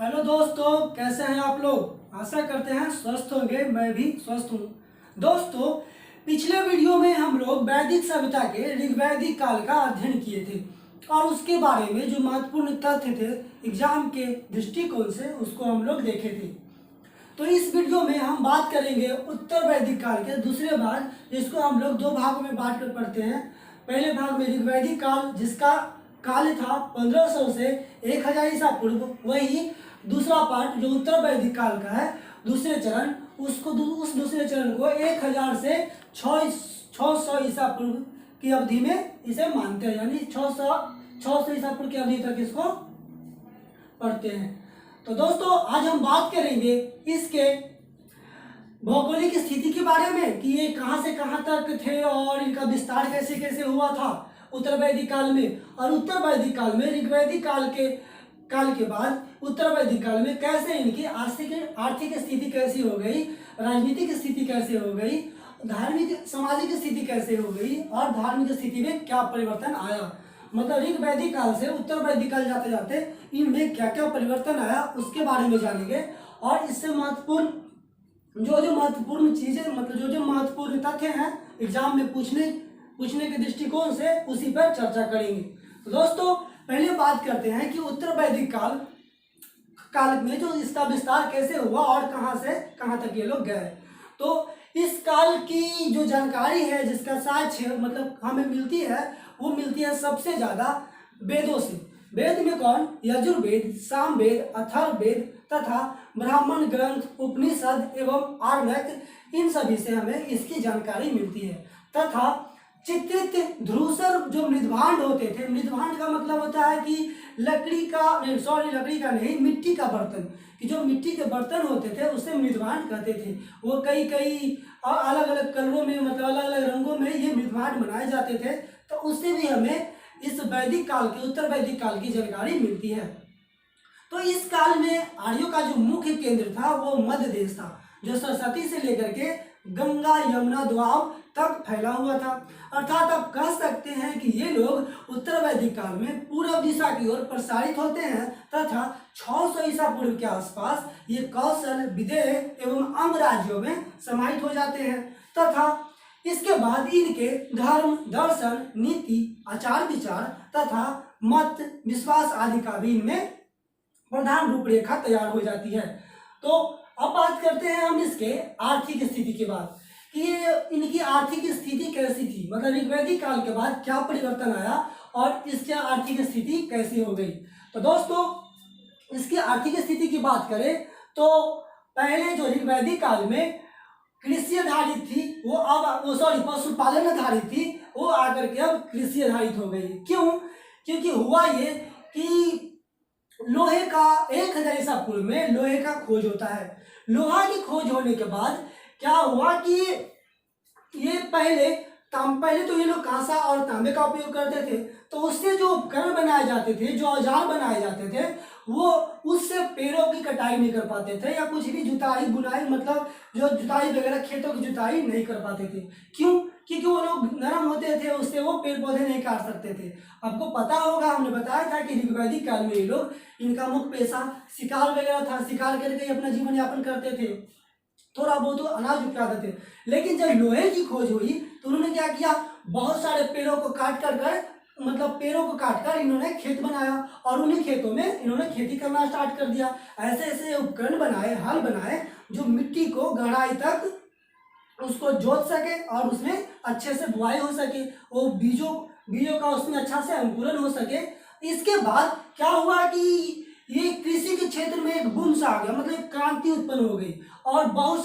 Hello दोस्तों, कैसे हैं आप लोग। आशा करते हैं स्वस्थ होंगे। मैं भी स्वस्थ हूँ। दोस्तों, पिछले वीडियो में हम लोग वैदिक सभ्यता के ऋग्वैदिक काल का अध्ययन किए थे और उसके बारे में जो महत्वपूर्ण तथ्य थे एग्जाम के दृष्टिकोण से उसको हम लोग देखे थे। तो इस वीडियो में हम बात करेंगे उत्तर वैदिक काल के दूसरे भाग, जिसको हम लोग दो भागों में बांट कर पढ़ते हैं। पहले भाग में ऋग्वैदिक काल, जिसका काल था 1500 से 1000 ईसा पूर्व। वही दूसरा पार्ट जो उत्तर वैदिक काल का है, दूसरे चरण, उस दूसरे चरण को 1000 से 600 ईसा पूर्व की अवधि में इसे मानते हैं, यानी 600 ईसा पूर्व की अवधि तक इसको पढ़ते हैं। तो दोस्तों, आज हम बात करेंगे इसके भौगोलिक स्थिति के बारे में कि ये कहाँ से कहाँ तक थे और इनका विस्तार कैसे कैसे हुआ था उत्तर वैदिक काल में, और उत्तर वैदिक काल में ऋग्वैदिक काल के बाद उत्तर वैदिक काल में कैसे इनकी आर्थिक स्थिति कैसी हो गई, राजनीतिक स्थिति कैसे हो गई, धार्मिक सामाजिक स्थिति कैसे हो गई और धार्मिक स्थिति में क्या परिवर्तन आया। मतलब ऋग्वैदिक काल से उत्तर वैदिक काल जाते जाते इनमें क्या क्या परिवर्तन आया उसके बारे में जानेंगे। और इससे महत्वपूर्ण जो महत्वपूर्ण चीजें, मतलब जो महत्वपूर्ण तथ्य हैं एग्जाम में पूछने के दृष्टिकोण से उसी पर चर्चा करेंगे। तो दोस्तों, पहले बात करते हैं कि उत्तर वैदिक काल में जो इसका विस्तार कैसे हुआ और कहां से कहां तक ये लोग गए। तो इस काल की जो जानकारी है, जिसका साक्ष्य मतलब हमें मिलती है, वो मिलती है सबसे ज्यादा वेदों से। वेद में कौन? यजुर्वेद, सामवेद, अथर्ववेद तथा ब्राह्मण ग्रंथ, उपनिषद एवं आर्णक, इन सभी से हमें इसकी जानकारी मिलती है। तथा चित्रित धूसर जो मृदभांड होते थे, मृदभांड का मतलब होता है कि लकड़ी का नहीं, मिट्टी का बर्तन, कि जो मिट्टी के बर्तन होते थे उसे मृदभांड कहते थे। वो कई अलग अलग कलरों में, मतलब अलग अलग रंगों में ये मृदभांड बनाए जाते थे। तो उससे भी हमें इस वैदिक काल के, उत्तर वैदिक काल की जानकारी मिलती है। तो इस काल में आर्यों का जो मुख्य केंद्र था वो मध्य देश था, जो सरस्वती से लेकर के गंगा यमुना दोआब तक फैला हुआ था। अर्थात आप कह सकते हैं कि ये लोग उत्तर वैदिक काल में पूर्व दिशा की ओर प्रसारित होते हैं तथा 600 ईसा पूर्व के आसपास ये कौशल, विदेह एवं अंग राज्यों में समाहित हो जाते हैं। तथा इसके बाद इनके धर्म, दर्शन, नीति, आचार विचार तथा मत, विश्वास आदि का भी इनमें प्रधान रूपरेखा तैयार हो जाती है। तो अब बात करते हैं हम इसके आर्थिक स्थिति के बाद कि ये इनकी आर्थिक स्थिति कैसी थी, मतलब ऋग्वैदिक काल के बाद क्या परिवर्तन आया और इसकी आर्थिक स्थिति कैसी हो गई। तो दोस्तों, इसकी आर्थिक स्थिति की बात करें तो पहले जो ऋग्वैदिक काल में कृषि आधारित थी पशुपालन आधारित थी, वो आकर के अब कृषि आधारित हो गई। क्यों? क्योंकि हुआ ये कि लोहे का 1000 ईसा पूर्व में लोहे का खोज होता है। लोहा की खोज होने के बाद क्या हुआ कि ये पहले तो ये लोग कांसा और तांबे का उपयोग करते थे। तो उससे जो उपकरण बनाए जाते थे, जो औजार बनाए जाते थे, वो उससे पेड़ों की कटाई नहीं कर पाते थे या कुछ भी जुताई बुनाई, मतलब जो जुताई वगैरह खेतों की जुताई नहीं कर पाते थे। क्यों? क्योंकि वो लोग नरम होते थे, उससे वो पेड़ पौधे नहीं काट सकते थे। आपको पता होगा, हमने बताया था कि ऋग्वैदिक काल में ये लोग, इनका मुख्य पेशा शिकार वगैरह था, शिकार करके अपना जीवन यापन करते थे, थोड़ा बहुत तो अनाज उपजाते थे। लेकिन जब लोहे की खोज हुई तो उन्होंने क्या किया, बहुत सारे पेड़ों को काट कर इन्होंने खेत बनाया और उन्हीं खेतों में इन्होंने खेती करना स्टार्ट कर दिया। ऐसे ऐसे उपकरण बनाए, हल बनाए, जो मिट्टी को गहराई तक उसको जोत सके और उसमें अच्छे से बुआई हो सके, वो बीजों का उसमें अच्छा से अंकुरण हो सके। इसके बाद क्या हुआ कि ये कृषि के क्षेत्र में एक बूम सा आ गया, मतलब एक क्रांति उत्पन्न हो गई और बहुत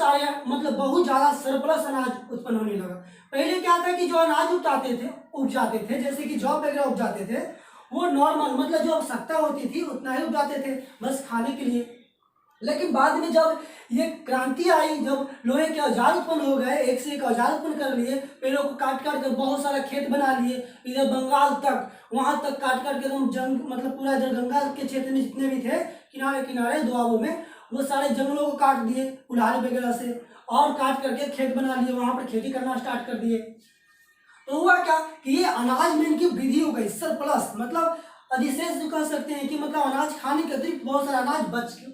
ज्यादा सरप्लस अनाज उत्पन्न होने लगा। पहले क्या था कि जो अनाज उपजाते थे जैसे कि जौ वगैरह उपजाते थे, वो नॉर्मल, मतलब जो आवश्यकता होती थी उतना ही उपजाते थे बस खाने के लिए। लेकिन बाद में जब ये क्रांति आई, जब लोहे के औजार उत्पन्न हो गए, एक से एक औजार उत्पन्न कर लिए, पेड़ों को काट कर बहुत सारा खेत बना लिए, इधर बंगाल तक, वहां तक काट करके एकदम मतलब पूरा इधर गंगा के क्षेत्र में जितने भी थे किनारे किनारे दोआबों में, वो सारे जंगलों को काट दिए कुल्हाड़ी वगैरह से और काट करके खेत बना लिए, वहां पर खेती करना स्टार्ट कर दिए। तो हुआ क्या कि ये अनाज में इनकी वृद्धि हो गई, सरप्लस, मतलब अधिशेष जो कह सकते हैं कि मतलब अनाज खाने के अतिरिक्त बहुत सारा अनाज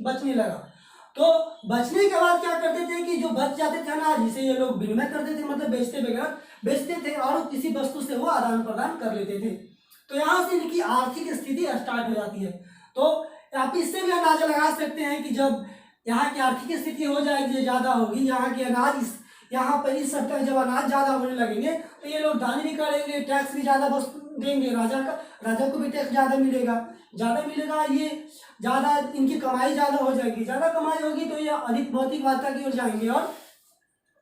बचने लगा। तो बचने के बाद क्या करते थे कि जो बच जाते थे अनाज, जिसे ये लोग विनिमय करते थे, मतलब बेचते थे और किसी वस्तु से वो आदान प्रदान कर लेते थे। तो यहाँ से इनकी आर्थिक स्थिति स्टार्ट हो जाती है। तो आप इससे भी अंदाजा लगा सकते हैं कि जब यहाँ की आर्थिक स्थिति हो जाएगी, ज़्यादा होगी, यहाँ के अनाज यहाँ पर इस सब जब अनाज ज़्यादा होने लगेंगे तो ये लोग दान भी करेंगे, टैक्स भी ज़्यादा बस देंगे, राजा को भी टैक्स ज़्यादा मिलेगा, ये ज़्यादा इनकी कमाई ज़्यादा हो जाएगी, ज़्यादा कमाई होगी तो ये अधिक भौतिकवादिता की ओर जाएंगे और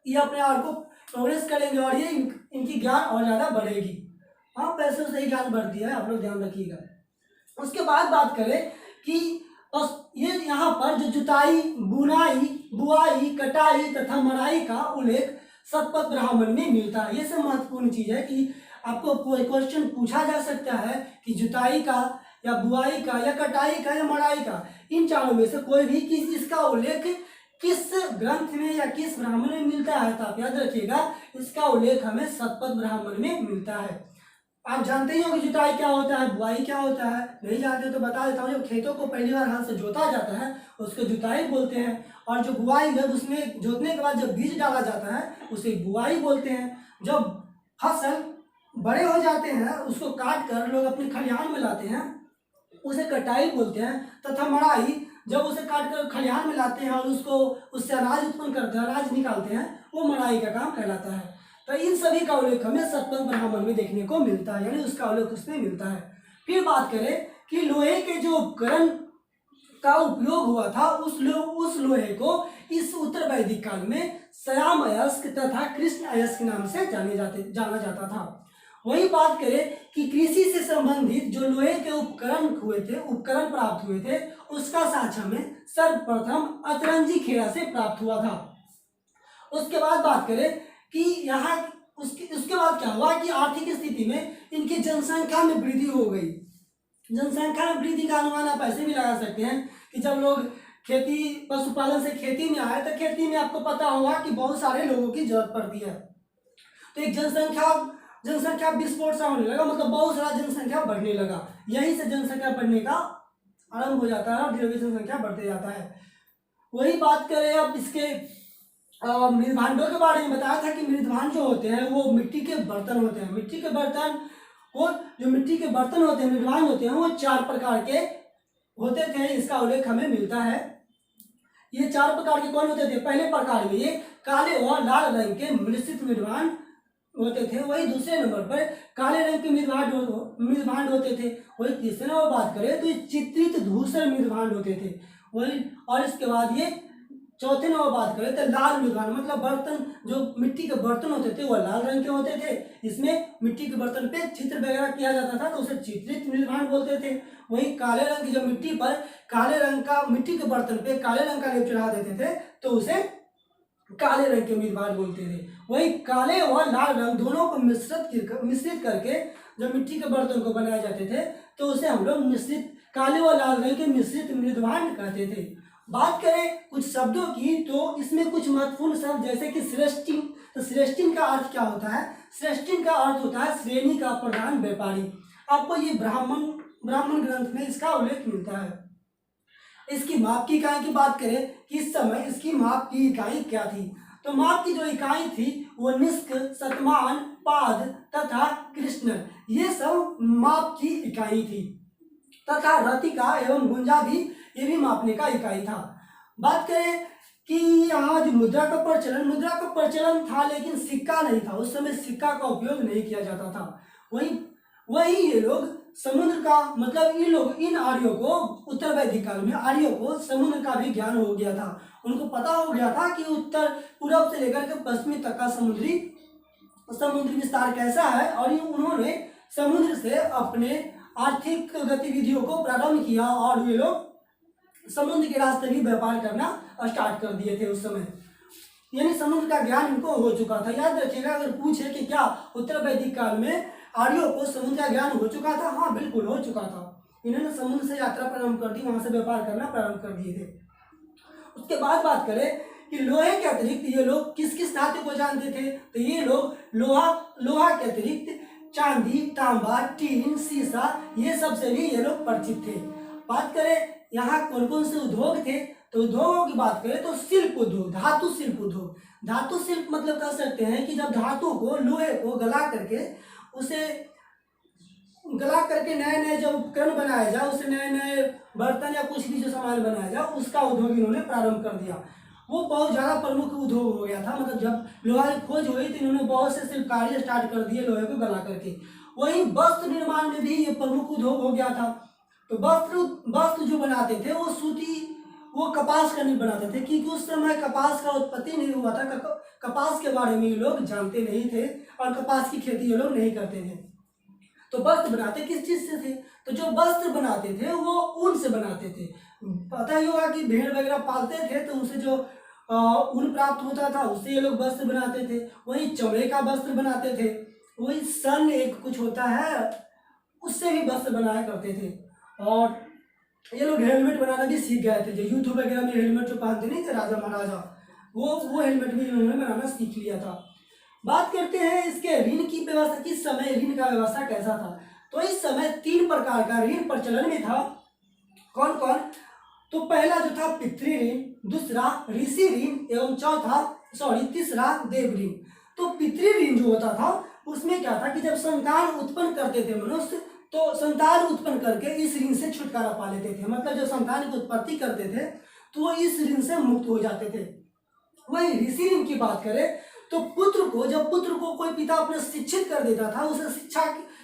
ये अपने आप को प्रोग्रेस करेंगे और ये इनकी ज्ञान और ज़्यादा बढ़ेगी। हाँ, पैसों से ही ज्ञान बढ़ती है, आप लोग ध्यान रखिएगा। उसके बाद बात करें कि ये यहाँ पर जो जुताई, बुआई, कटाई तथा मड़ाई का उल्लेख शतपथ ब्राह्मण में मिलता है। ये सब महत्वपूर्ण चीज है कि आपको कोई क्वेश्चन पूछा जा सकता है कि जुताई का या बुआई का या कटाई का या मड़ाई का, इन चारों में से कोई भी इसका उल्लेख किस ग्रंथ में या किस ब्राह्मण में मिलता है। तो आप याद रखिएगा, इसका उल्लेख हमें शतपथ ब्राह्मण में मिलता है। आप जानते ही हो कि जुताई क्या होता है, बुआई क्या होता है, नहीं जानते तो बता देता हूँ। जब खेतों को पहली बार हाथ से जोता जाता है उसको जुताई बोलते हैं, और जो बुआई है उसमें जोतने के बाद जब बीज डाला जाता है उसे बुआई बोलते हैं। जब फसल बड़े हो जाते हैं उसको काट कर लोग अपने खलिहान में लाते हैं, उसे कटाई बोलते हैं। तथा मड़ाई, जब उसे काट कर खलिहान में लाते हैं और उसको उससे अनाज उत्पन्न करते हैं, अनाज निकालते हैं, वो मड़ाई का काम कहलाता है। तो इन सभी का उल्लेख हमें शतपथ ब्राह्मण में देखने को मिलता है, यानी उसका उल्लेख उसमें मिलता है। फिर बात करें कि लोहे के जो उपकरण का उपयोग हुआ था उस लोहे को इस उत्तर वैदिक काल में श्याम अयस्क तथा कृष्ण अयस्क के नाम से जाना जाता था। वही बात करें कि कृषि से संबंधित जो लोहे के उपकरण प्राप्त हुए थे, उसका साक्ष्य हमें सर्वप्रथम अतरंजी खेड़ा से प्राप्त हुआ था। उसके बाद बात करें कि यहाँ उसके बाद क्या हुआ कि आर्थिक स्थिति में इनकी जनसंख्या में वृद्धि हो गई। जनसंख्या में वृद्धि का अनुमान आप ऐसे भी लगा सकते हैं कि जब लोग खेती पशुपालन से खेती में आए तो खेती में आपको पता होगा कि बहुत सारे लोगों की जरूरत पड़ती है। तो एक जनसंख्या विस्फोट सा होने लगा, मतलब बहुत सारा जनसंख्या बढ़ने लगा। यहीं से जनसंख्या बढ़ने का आरंभ हो जाता है और धीरे धीरे जनसंख्या बढ़ते जाता है। वही बात करें अब इसके मृदभांडों के बारे में बताया था कि मृदभांड जो होते हैं वो मिट्टी के बर्तन होते हैं। मिट्टी के बर्तन होते हैं, मृदभांड होते हैं, वो 4 प्रकार के होते थे। इसका उल्लेख हमें मिलता है। ये 4 प्रकार के कौन होते थे? पहले प्रकार में ये काले और लाल रंग के मिश्रित मृदभांड होते थे। वही दूसरे नंबर पर काले रंग के मृदभांड होते थे। वही तीसरे नंबर बात करें तो ये चित्रित धूसर मृदभांड होते थे। वही, और इसके बाद ये चौथे नंबर बात करें तो लाल मृदभांड, मतलब बर्तन जो मिट्टी के बर्तन होते थे वो लाल रंग के होते थे। इसमें मिट्टी के बर्तन पे चित्र वगैरह किया जाता था तो उसे चित्रित मृदभांड बोलते थे। वही काले रंग की, जब मिट्टी पर काले रंग का, मिट्टी के बर्तन पे काले रंग का लेप चढ़ा देते थे तो उसे काले रंग के मृदभांड बोलते थे। वही काले और लाल रंग दोनों को मिश्रित करके जब मिट्टी के बर्तन को बनाए जाते थे तो उसे हम लोग काले और लाल रंग के मिश्रित मृदभांड कहते थे। बात करें कुछ शब्दों की तो इसमें कुछ महत्वपूर्ण शब्द जैसे कि श्रेष्ठिन। तो श्रेष्ठिन का अर्थ क्या होता है? श्रेष्ठिन का अर्थ होता है श्रेणी का प्रधान व्यापारी। आपको ये ब्राह्मण ग्रंथ में इसका उल्लेख मिलता है। इसकी माप की इकाई की बात करें कि इस समय इसकी माप की इकाई क्या थी, तो माप की जो इकाई थी वो निष्क, शतमान, पाद तथा कृष्ण, ये सब माप की इकाई थी। तथा रतिका एवं गुंजा भी ये भी मापने का इकाई था। बात करें कि यहाँ जो मुद्रा का प्रचलन था लेकिन सिक्का नहीं था। उस समय सिक्का का उपयोग नहीं किया जाता था। वही ये लोग समुद्र का, मतलब इन आर्यों को उत्तर वैदिक काल में आर्यों को समुद्र का भी ज्ञान हो गया था। उनको पता हो गया था कि उत्तर पूरब से लेकर के पश्चिमी तक का समुद्री विस्तार कैसा है, और उन्होंने समुद्र से अपने आर्थिक गतिविधियों को प्रारंभ किया और ये लोग समुद्र के रास्ते भी व्यापार करना स्टार्ट कर दिए थे उस समय। यानी समुद्र का ज्ञान इनको हो चुका था। याद रखिएगा, अगर पूछे कि क्या उत्तर वैदिक काल में आर्यों को समुद्र का ज्ञान हो चुका था? हाँ, बिल्कुल हो चुका था। इन्होंने समुद्र से यात्रा प्रारंभ कर दी, वहां से व्यापार करना प्रारंभ कर दिए थे। उसके बाद बात करें कि लोहे के अतिरिक्त ये लोग किस किस धातु को जानते थे, तो ये लोग लोहा के अतिरिक्त चांदी, तांबा, टीन, शीशा, ये सब से भी ये लोग परिचित थे। बात करें यहाँ कौन कौन से उद्योग थे, तो उद्योगों की बात करें तो शिल्प उद्योग, धातु शिल्प उद्योग। धातु शिल्प मतलब कह सकते हैं कि जब धातु को, लोहे को गला करके उसे नए नए जब उपकरण बनाया जाए, उससे नए नए बर्तन या कुछ भी जो सामान बनाया जाए, उसका उद्योग इन्होंने प्रारंभ कर दिया। वो बहुत ज़्यादा प्रमुख उद्योग हो गया था। मतलब जब लोहा की खोज हुई तो इन्होंने बहुत से शिल्पकार्य स्टार्ट कर दिए लोहे को गला करके। वहीं वस्त्र निर्माण में भी ये प्रमुख उद्योग हो गया था। तो वस्त्र जो बनाते थे वो सूती, वो कपास का नहीं बनाते थे, क्योंकि उस समय कपास का उत्पत्ति नहीं हुआ था। कपास के बारे में ये लोग जानते नहीं थे और कपास की खेती ये लोग नहीं करते थे। तो वस्त्र बनाते किस चीज से थे, तो जो वस्त्र बनाते थे वो ऊन से बनाते थे। पता ही होगा कि भेड़ वगैरह पालते थे तो उनसे जो ऊन प्राप्त होता था उससे ये लोग वस्त्र बनाते थे। वही चमड़े का वस्त्र बनाते थे। वही सन एक कुछ होता है, उससे भी वस्त्र बनाया करते थे। और ये लोग हेलमेट बनाना भी सीख गए थे। जो युद्ध वगैरह में हेलमेट जो पहनते नहीं थे राजा महाराजा, वो हेलमेट भी इन्होंने बनाना सीख लिया था। बात करते हैं इसके ऋण की व्यवस्था, किस समय ऋण का व्यवस्था कैसा था। तो इस समय 3 प्रकार का ऋण प्रचलन में था। कौन कौन, तो पहला जो था पितृ ऋण, दूसरा ऋषि ऋण एवं तीसरा देव ऋण। तो पितृ ऋण जो होता था उसमें क्या था कि जब संतान उत्पन्न करते थे मनुष्य, तो संतान उत्पन्न करके इस ऋण से छुटकारा पा लेते थे। मतलब जब संतान की उत्पत्ति करते थे तो वो इस ऋण से मुक्त हो जाते थे। वही ऋषि ऋण की बात करें तो जब पुत्र को कोई पिता अपने शिक्षित कर देता था, उसे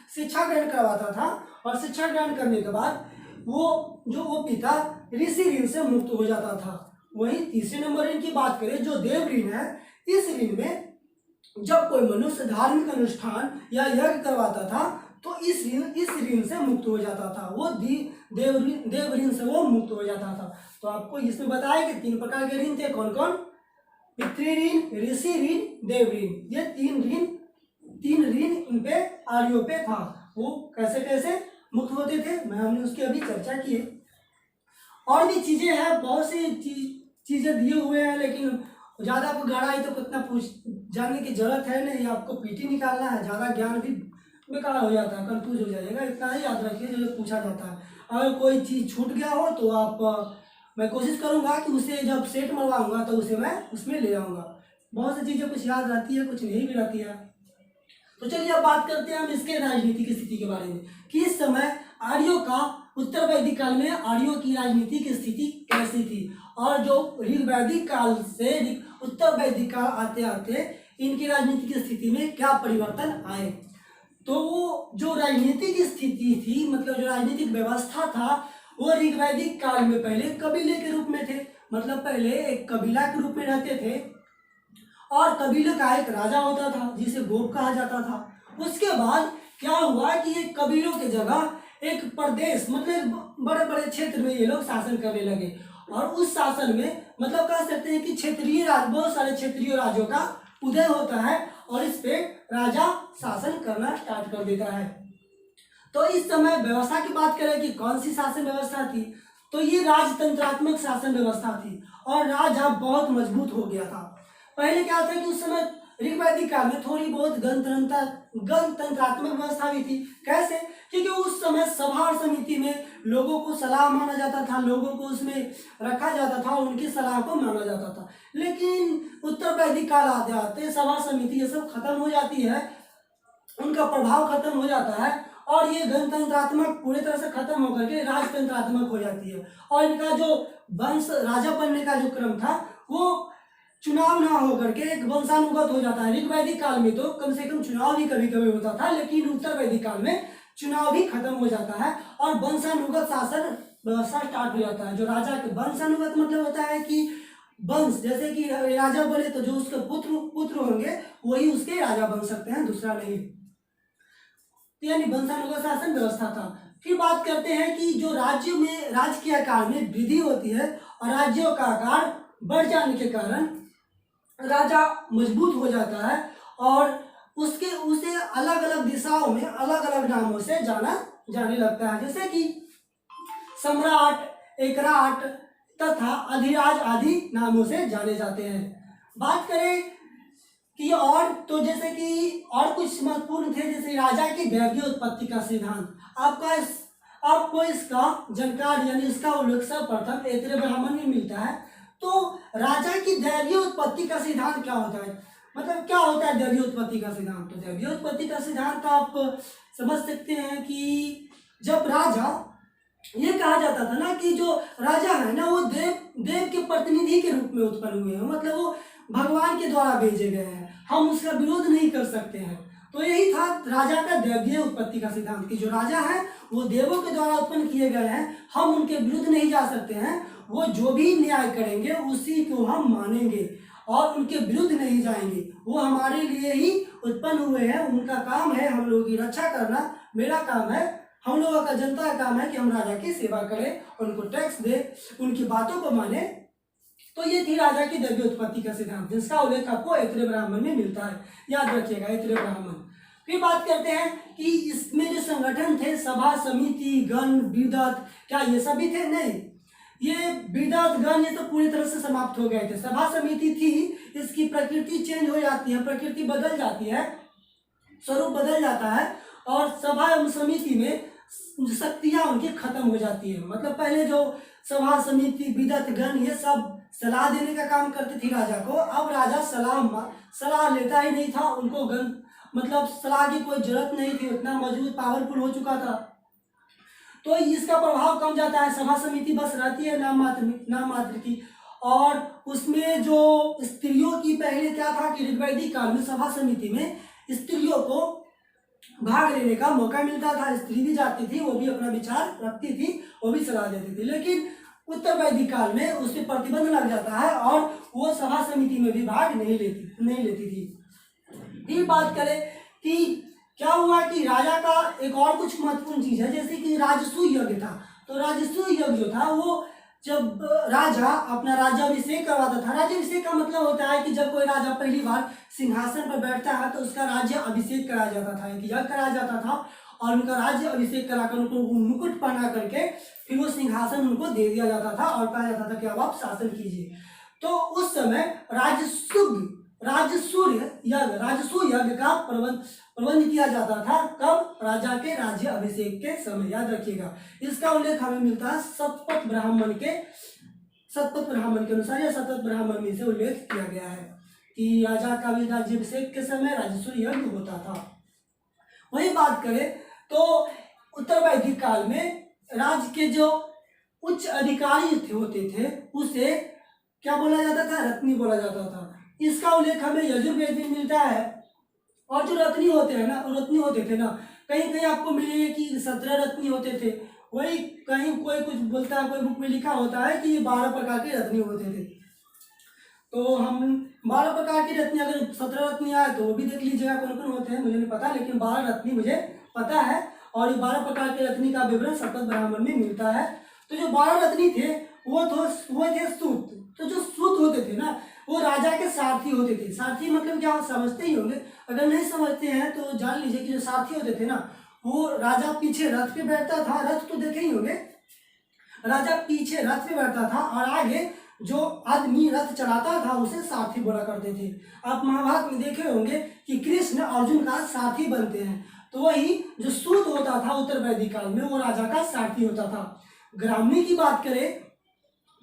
शिक्षा ग्रहण करवाता था, और शिक्षा ग्रहण करने के बाद वो पिता ऋषि ऋण से मुक्त हो जाता था। वही तीसरे नंबर ऋण की बात करें जो देव ऋण है, इस ऋण में जब कोई मनुष्य धार्मिक अनुष्ठान या यज्ञ करवाता था तो इस ऋण से मुक्त हो जाता था। वो देव ऋण से वो मुक्त हो जाता था। तो आपको इसमें बताया कि 3 प्रकार के ऋण थे। कौन कौन, पितृ ऋण, ऋषि ऋण, देव ऋण। ये 3 ऋण इन पे आर्यों पे था। वो कैसे कैसे मुक्त होते थे हमने उसकी अभी चर्चा की है। और भी चीजें हैं, बहुत सी चीजें दिए हुए हैं, लेकिन ज्यादा आपको गहराई तो कितना जानने की जरूरत है नहीं। आपको पीटी निकालना है, ज्यादा ज्ञान भी बेकार हो जाता है, कंफ्यूज हो जाएगा। इतना ही याद रखिए जो पूछा जाता है। अगर कोई चीज छूट गया हो तो मैं कोशिश करूंगा कि उसे जब सेट मरवाऊंगा तो उसे मैं उसमें ले आऊंगा। बहुत सी चीजें कुछ याद रहती है, कुछ नहीं भी रहती है। तो चलिए अब बात करते हैं हम इसके राजनीतिक स्थिति के बारे में कि इस समय आर्यों का, उत्तर वैदिक काल में आर्यों की राजनीतिक स्थिति कैसी थी, और जो ऋग्वैदिक काल से उत्तर वैदिक काल आते आते इनकी राजनीतिक स्थिति में क्या परिवर्तन आए। तो वो जो राजनीतिक स्थिति थी, मतलब जो राजनीतिक व्यवस्था था, वो ऋग्वैदिक काल में पहले कबीले के रूप में थे। मतलब पहले एक कबीला के रूप में रहते थे और कबीले का एक राजा होता था जिसे गोप कहा जाता था। उसके बाद क्या हुआ कि ये कबीलों की जगह एक प्रदेश, मतलब बड़े बड़े क्षेत्र में ये लोग शासन करने लगे। और उस शासन में मतलब कह सकते हैं कि बहुत सारे क्षेत्रीय राज्यों का उदय होता है और इस पे राजा शासन करना स्टार्ट कर देता है। तो इस समय व्यवस्था की बात करें कि कौन सी शासन व्यवस्था थी, तो ये राजतंत्रात्मक शासन व्यवस्था थी और राजा बहुत मजबूत हो गया था। पहले क्या था कि उस समय ऋग्वैदिक काल में थोड़ी बहुत गणतंत्रात्मक व्यवस्था भी थी। कैसे, क्योंकि उस समय सभा और समिति में लोगों को सलाह माना जाता था, लोगों को उसमें रखा जाता था और उनकी सलाह को माना जाता था। लेकिन उत्तर वैदिक काल आते आते सभा समिति ये सब खत्म हो जाती है, उनका प्रभाव खत्म हो जाता है और ये गणतंत्रात्मक पूरी तरह से खत्म होकर के राजतंत्रात्मक हो जाती है। और इनका जो वंश राजा बनने का जो क्रम था वो चुनाव ना होकर के एक वंशानुगत हो जाता है। ऋग्वैदिक काल में तो कम से कम चुनाव भी कभी कभी होता था, लेकिन उत्तर वैदिक काल में चुनाव भी खत्म हो जाता है और वंशानुगत शासन व्यवस्था स्टार्ट हो जाता है। जो राजा के वंशानुगत मतलब होता है कि वंश, जैसे कि राजा बने तो जो उसके पुत्र होंगे वही उसके राजा बन सकते हैं, दूसरा नहीं। यानी वंशानुगत शासन व्यवस्था था। फिर बात करते हैं कि जो राज्य के आकार में वृद्धि होती है और राज्यों का आकार बढ़ जाने के कारण राजा मजबूत हो जाता है और उसे अलग अलग दिशाओं में अलग अलग नामों से जाने लगता है, जैसे कि सम्राट, एकराट तथा अधिराज आदि नामों से जाने जाते हैं। बात करें कि और तो जैसे कि और कुछ महत्वपूर्ण थे, जैसे राजा की दैवीय उत्पत्ति का सिद्धांत। आपको इसका जानकारी यानी इसका उल्लेख सर्वप्रथम ऐतरेय ब्राह्मण में मिलता है। तो राजा की दैवीय उत्पत्ति का सिद्धांत क्या होता है, मतलब क्या होता है दैवीय उत्पत्ति का सिद्धांत? तो दैवीय उत्पत्ति का सिद्धांत आप समझ सकते हैं कि जब राजा, ये कहा जाता था ना कि जो राजा है ना वो देव के प्रतिनिधि के रूप में उत्पन्न हुए हैं, मतलब वो भगवान के द्वारा भेजे गए हैं, हम उसका विरोध नहीं कर सकते हैं। तो यही था राजा का दैवीय उत्पत्ति का सिद्धांत कि जो राजा है वो देवों के द्वारा उत्पन्न किए गए हैं, हम उनके विरुद्ध नहीं जा सकते हैं, वो जो भी न्याय करेंगे उसी को हम मानेंगे और उनके विरुद्ध नहीं जाएंगे। वो हमारे लिए ही उत्पन्न हुए हैं, उनका काम है हम लोगों की रक्षा करना, मेरा काम है, हम लोगों का जनता का काम है कि हम राजा की सेवा करें, उनको टैक्स दे, उनकी बातों को माने। तो ये थी राजा की दैवीय उत्पत्ति का सिद्धांत, जिसका उल्लेख आपको ऐतरेय ब्राह्मण में मिलता है, याद रखिएगा ऐतरेय ब्राह्मण। फिर बात करते हैं कि इसमें जो संगठन थे, सभा समिति गण विदत, क्या ये सभी थे? नहीं, ये विदत गण ये तो पूरी तरह से समाप्त हो गए थे। सभा समिति थी, इसकी प्रकृति चेंज हो जाती है, प्रकृति बदल जाती है, स्वरूप बदल जाता है, और सभा एवं समिति में शक्तियां उनकी खत्म हो जाती है। मतलब पहले जो सभा समिति विदत गण ये सब सलाह देने का काम करते थे राजा को, अब राजा सलाह लेता ही नहीं था, उनको गण मतलब सलाह की कोई जरूरत नहीं थी, उतना मजबूत पावरफुल हो चुका था, तो इसका प्रभाव कम जाता है। सभा समिति बस रहती है नाम मात्र की। और उसमें जो स्त्रियों की पहले क्या था कि ऋग्वैदिक काल में सभा समिति में स्त्रियों को भाग लेने का मौका मिलता था, स्त्री भी जाती थी, वो भी अपना विचार रखती थी, वो भी सलाह देती थी। लेकिन उत्तर वैदिक काल में उस पर प्रतिबंध लग जाता है और वो सभा समिति में भी भाग नहीं लेती थी। फिर बात करें कि क्या हुआ कि राजा का एक और कुछ महत्वपूर्ण चीज है, जैसे कि राजसूय यज्ञ था। तो राजसूय यज्ञ जो था वो जब राजा अपना राज्याभिषेक करवाता था, राज्याभिषेक का मतलब होता है कि जब कोई राजा पहली बार सिंहासन पर बैठता है तो उसका राज्य अभिषेक कराया जाता था, एक यज्ञ कराया जाता था और उनका राज्य अभिषेक कराकर उनको मुकुट पहना करके फिर वो सिंहासन उनको दे दिया जाता था और कहा जाता था कि अब आप शासन कीजिए। तो उस समय राजसूय यज्ञ का प्रबंध किया जाता था, कब? राजा के राज्य अभिषेक के समय, याद रखिएगा। इसका उल्लेख हमें मिलता है शतपथ ब्राह्मण के अनुसार या शतपथ ब्राह्मण में से उल्लेख किया गया है कि राजा का भी राज्याभिषेक के समय राजसूय यज्ञ होता था। वही बात करें तो उत्तर वैदिक काल में राज्य के जो उच्च अधिकारी होते थे उसे क्या बोला जाता था? रत्नी बोला जाता था। इसका उल्लेख हमें यजुर्वेद में मिलता है। और जो रत्नी होते हैं ना, रत्नी होते थे ना, कहीं कहीं आपको मिलेगा कि 17 रत्नी होते थे, वही कहीं कोई कुछ बोलता है, कोई बुक में लिखा होता है कि ये 12 प्रकार के रत्नी होते थे। तो हम 12 प्रकार की रत्नी, अगर 17 रत्नी आए तो वो भी देख लीजिएगा कौन कौन होते हैं, मुझे नहीं पता, लेकिन 12 रत्नी मुझे पता है। और ये 12 प्रकार के रत्नी का विवरण शतपथ ब्राह्मण में मिलता है। तो जो 12 रत्नी थे वो थे सूत। तो जो सूत होते थे ना वो राजा के सारथी होते थे। सारथी मतलब क्या, समझते ही होंगे, अगर नहीं समझते हैं तो जान लीजिए कि जो सारथी होते थे ना, वो राजा पीछे रथ पे बैठता था, रथ तो देखे ही होंगे, राजा पीछे रथ पे बैठता था और आगे जो आदमी रथ चलाता था उसे सारथी बोला करते थे। आप महाभारत में देखे होंगे कि कृष्ण अर्जुन का सारथी बनते हैं, तो वही जो सूत होता था उत्तर वैदिक काल में वो राजा का सारथी होता था। ग्रामणी की बात करें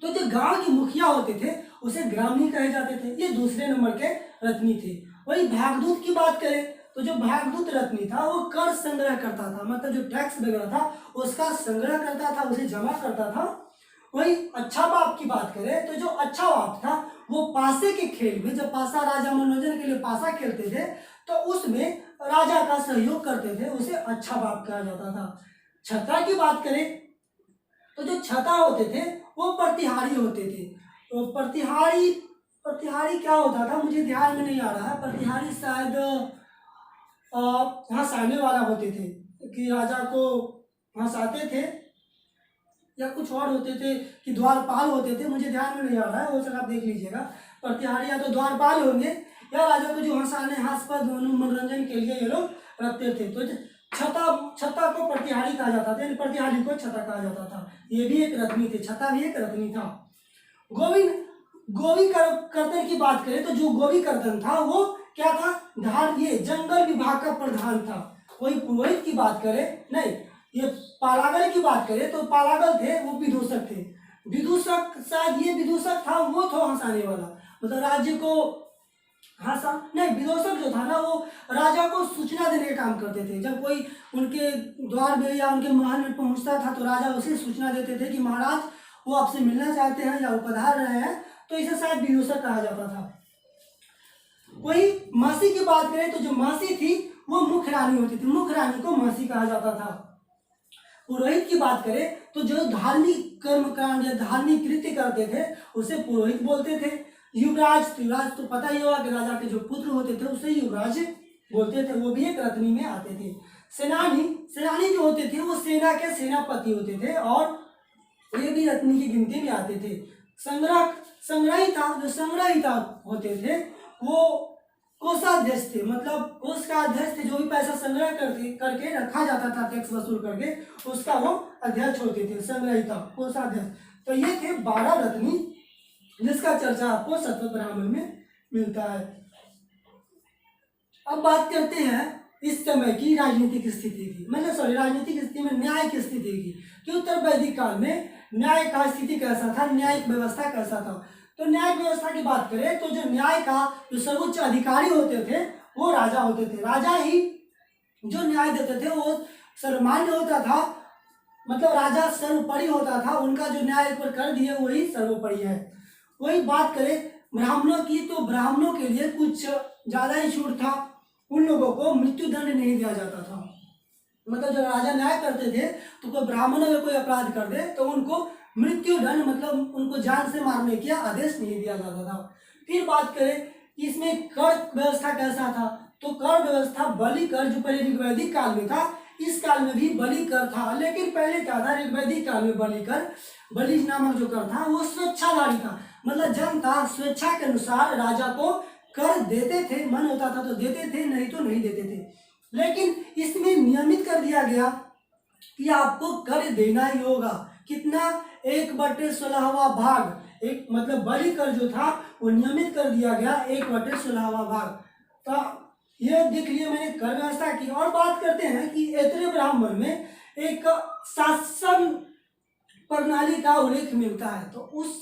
तो जो गांव के मुखिया होते थे उसे ग्रामणी कहे जाते थे, ये दूसरे नंबर के रत्नी थे। वही भागदूत की बात करें तो जो भागदूत रत्नी था वो कर संग्रह करता था, मतलब जो टैक्स वगैरह था उसका संग्रह करता था, उसे जमा करता था। वही अच्छा बाप की बात करें तो जो अच्छा बाप था वो पासे के खेल में, जब पासा राजा मनोरंजन के लिए पासा खेलते थे तो उसमें राजा का सहयोग करते थे, उसे अच्छा बाप कहा जाता था। छत्ता की बात करें तो जो छता होते थे वो प्रतिहारी होते थे। तो प्रतिहारी क्या होता था मुझे ध्यान में नहीं आ रहा है, प्रतिहारी शायद हंसाने वाला होते थे कि राजा को हंसाते थे, या कुछ और होते थे कि द्वारपाल होते थे, मुझे ध्यान में नहीं आ रहा है, वो सब आप देख लीजिएगा। प्रतिहारी या तो द्वारपाल होंगे या राजा को जो हंसाने हास्यपद मनोरंजन के लिए ये लोग रखते थे। तो छता को प्रतिहारी कहा जाता था, यानी प्रतिहारी को छता कहा जाता था। ये भी एक रत्नी थी, छता भी एक रत्नी था। गोवी कर्तन की बात करें तो जो गोवी कर्तन था वो क्या था, ये जंगल विभाग का प्रधान था। कोई पुरोहित की बात करे नहीं, ये पालागल की बात करे तो पालागल थे वो विदूषक थे। विदूषक शायद ये विदूषक था वो था हंसाने वाला, मतलब राज्य को हंसा नहीं, विदूषक जो था ना वो राजा को सूचना देने का काम करते थे। जब कोई उनके द्वार में या उनके महल में पहुंचता था तो राजा उसे सूचना देते थे कि महाराज वो आपसे मिलना चाहते हैं या वो पधार रहे हैं, तो इसे शायद विदूषक कहा जाता था। कोई मासी की बात करें तो जो मासी थी वो मुख्य रानी होती थी, मुख्य रानी को मासी कहा जाता था। पुरोहित की बात करें तो जो धार्मिक कर्मकांड या धार्मिक कृत्य करते थे उसे पुरोहित बोलते थे। युवराज, युवराज तो पता ही होगा कि राजा के जो पुत्र होते थे उसे युवराज बोलते थे, वो भी एक रत्नी में आते थे। सेनानी, सेनानी जो होते थे वो सेना के सेनापति होते थे और ये भी रत्नी की गिनती में आते थे। संग्रह, संग्रहिता, जो संग्रहिता होते थे वो कोषाध्यक्ष थे, मतलब कोष का अध्यक्ष थे। जो भी पैसा संग्रह करके रखा जाता था टैक्स वसूल करके, उसका वो अध्यक्ष होते थे, संग्रहिता, कोषाध्यक्ष। तो ये थे 12 रत्नी जिसका चर्चा आपको सतत ब्राह्मण में मिलता है। अब बात करते हैं इस समय की राजनीतिक स्थिति की, मतलब सॉरी राजनीतिक स्थिति में न्याय की स्थिति की, कि उत्तर वैदिक काल में न्याय का स्थिति कैसा था, न्यायिक व्यवस्था कैसा था। तो न्यायिक व्यवस्था की बात करें तो जो न्याय का जो सर्वोच्च अधिकारी होते थे वो राजा होते थे। राजा ही जो न्याय देते थे वो सर्वमान्य होता था, मतलब राजा सर्वोपरि होता था, उनका जो न्याय पर कर दिए वही सर्वोपरि है। वही बात करें ब्राह्मणों की तो ब्राह्मणों के लिए कुछ ज्यादा ही छूट था, उन लोगों को मृत्यु दंड नहीं दिया जाता था। मतलब जब राजा न्याय करते थे तो कोई ब्राह्मण अगर कोई अपराध कर दे तो उनको मृत्यु दंड, मतलब उनको जान से मारने का आदेश नहीं दिया जाता था। फिर बात करें इसमें कर व्यवस्था कैसा था, तो कर व्यवस्था बलि कर जो पहले ऋग्वैदिक काल में था, इस काल में भी बलि कर था। लेकिन पहले क्या था, ऋग्वैदिक काल में बलि कर, बलि नामक जो कर था वो स्वेच्छाधारी था, मतलब जनता स्वेच्छा के अनुसार राजा को कर देते थे, मन होता था तो देते थे, नहीं तो नहीं देते थे। लेकिन इसमें नियमित कर दिया गया कि आपको कर देना ही होगा। कितना, 1/16वां भाग, एक मतलब बलि कर जो था वो नियमित कर दिया गया 1/16वां भाग। तो ये देख लिया मैंने कर व्यवस्था की। और बात करते हैं कि ऐतरेय ब्राह्मण में एक शासन प्रणाली का उल्लेख मिलता है। तो उस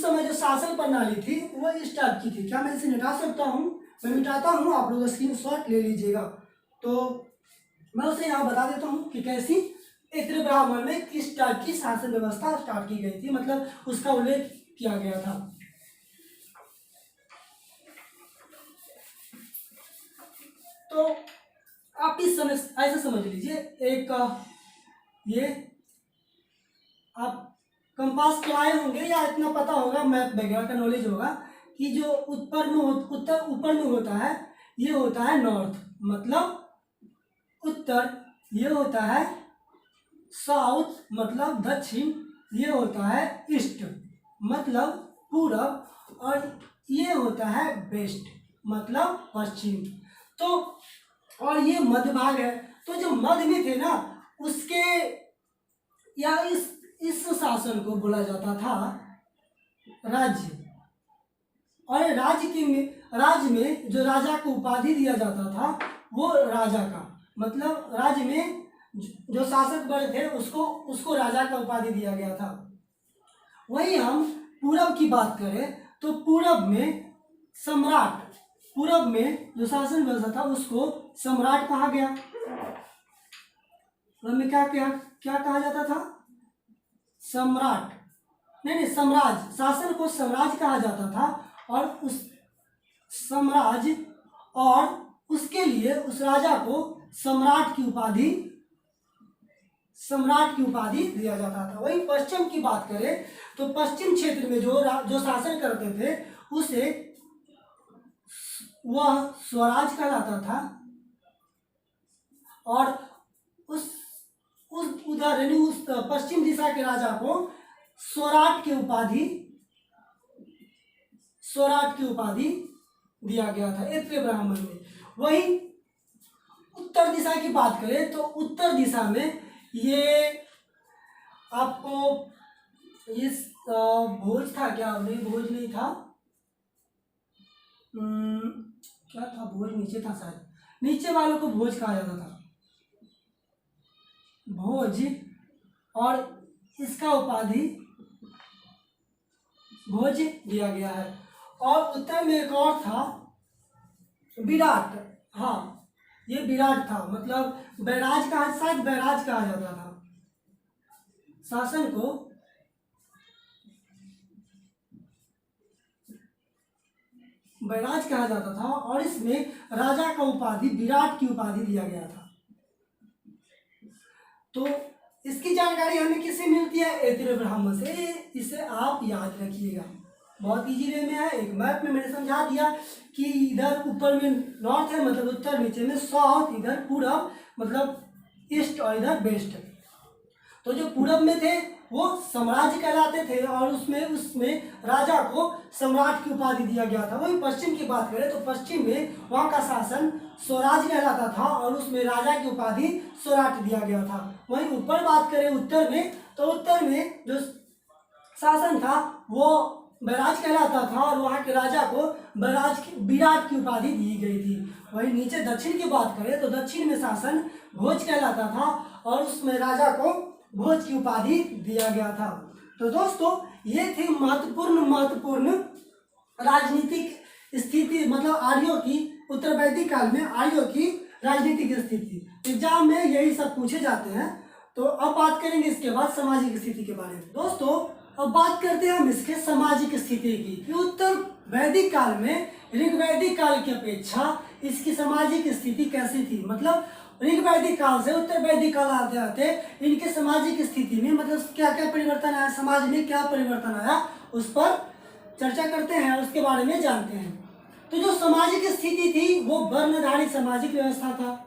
समय जो शासन प्रणाली थी वो इस टाइप की थी। क्या मैं इसे मिटा सकता हूँ? मैं मिटाता हूँ, आप लोग स्क्रीनशॉट ले लीजिएगा। तो मैं उसे यहाँ बता देता हूँ कि कैसी ऐतरेय ब्राह्मण में किस टाइप की शासन व्यवस्था स्टार्ट की गई थी, मतलब उसका उल्लेख किया गया था। तो आप इस समय ऐसे समझ लीजिए, एक ये आप कंपास चलाए होंगे या इतना पता होगा, मैप वगैरह का नॉलेज होगा कि जो उत्तर ऊपर में होता है ये होता है नॉर्थ, मतलब उत्तर, ये होता है साउथ मतलब दक्षिण, ये होता है ईस्ट मतलब पूरब, और ये होता है वेस्ट मतलब पश्चिम। तो और ये मध्य भाग है। तो जो मध्य में थे ना उसके या इस शासन को बोला जाता था राज्य। और राज्य में जो राजा को उपाधि दिया जाता था वो राजा का, मतलब राज्य में जो शासक वर्ग थे उसको राजा का उपाधि दिया गया था। वही हम पूरब की बात करें तो पूरब में सम्राट, पूरब में जो शासन व्यवस्था था उसको सम्राट कहा गया। पूरब में क्या क्या क्या कहा जाता था? सम्राट, नहीं साम्राज्य, शासन को साम्राज्य कहा जाता था। और उस साम्राज्य और उसके लिए उस राजा को सम्राट की उपाधि दिया जाता था। वही पश्चिम की बात करें तो पश्चिम क्षेत्र में जो शासन करते थे उसे वह स्वराज कहलाता था। और उस उधर यानी उस पश्चिम दिशा के राजा को स्वराट की उपाधि दिया गया था ऐतरेय ब्राह्मण में। वही उत्तर दिशा की बात करें तो उत्तर दिशा में ये आपको इस भोज था क्या? नहीं भोज नहीं था, क्या था, भोज नीचे था शायद, नीचे वालों को भोज कहा जाता था, भोज। और इसका उपाधि भोज दिया गया है। और उत्तर में एक और था विराट। हाँ, ये विराट था, मतलब बैराज कहा, शायद बैराज कहा जाता था शासन को, बैराज कहा जाता था। और इसमें राजा का उपाधि विराट की उपाधि दिया गया था। तो इसकी जानकारी हमें किससे मिलती है, ऐतिरेय ब्राह्मण से। इसे आप याद रखिएगा, बहुत इजी वे में है। एक मैप में मैंने समझा दिया कि इधर ऊपर में नॉर्थ है मतलब उत्तर, नीचे में साउथ, इधर पूरब मतलब ईस्ट, और इधर वेस्ट। तो जो पूरब में थे वो साम्राज्य कहलाते थे, और उसमें राजा को सम्राट की उपाधि दिया गया था। वही पश्चिम की बात करें तो पश्चिम में वहाँ का शासन स्वराज कहलाता था, और उसमें राजा की उपाधि स्वराट दिया गया था। वहीं ऊपर बात करें उत्तर में, तो उत्तर में जो शासन था वो बैराज कहलाता था, और वहाँ के राजा को विराट की उपाधि दी गई थी। वहीं नीचे दक्षिण की बात करें तो दक्षिण में शासन भोज कहलाता था, और उसमें राजा को भोज की उपाधि दिया गया था। तो दोस्तों, ये थी महत्वपूर्ण राजनीतिक स्थिति, मतलब आर्यों की, उत्तर वैदिक काल में आर्यों की राजनीतिक स्थिति। एग्जाम में यही सब पूछे जाते हैं। तो अब बात करेंगे इसके बाद सामाजिक स्थिति के बारे में। दोस्तों, अब बात करते हैं हम इसके सामाजिक स्थिति की, कि उत्तर वैदिक काल में ऋग्वैदिक काल की अपेक्षा इसकी सामाजिक स्थिति कैसी थी। मतलब ऋग्वैदिक काल से उत्तर वैदिक काल आते आते इनके सामाजिक स्थिति में मतलब क्या क्या परिवर्तन आया, समाज में क्या परिवर्तन आया, उस पर चर्चा करते हैं, उसके बारे में जानते हैं। तो जो सामाजिक स्थिति थी वो वर्णधारी सामाजिक व्यवस्था था।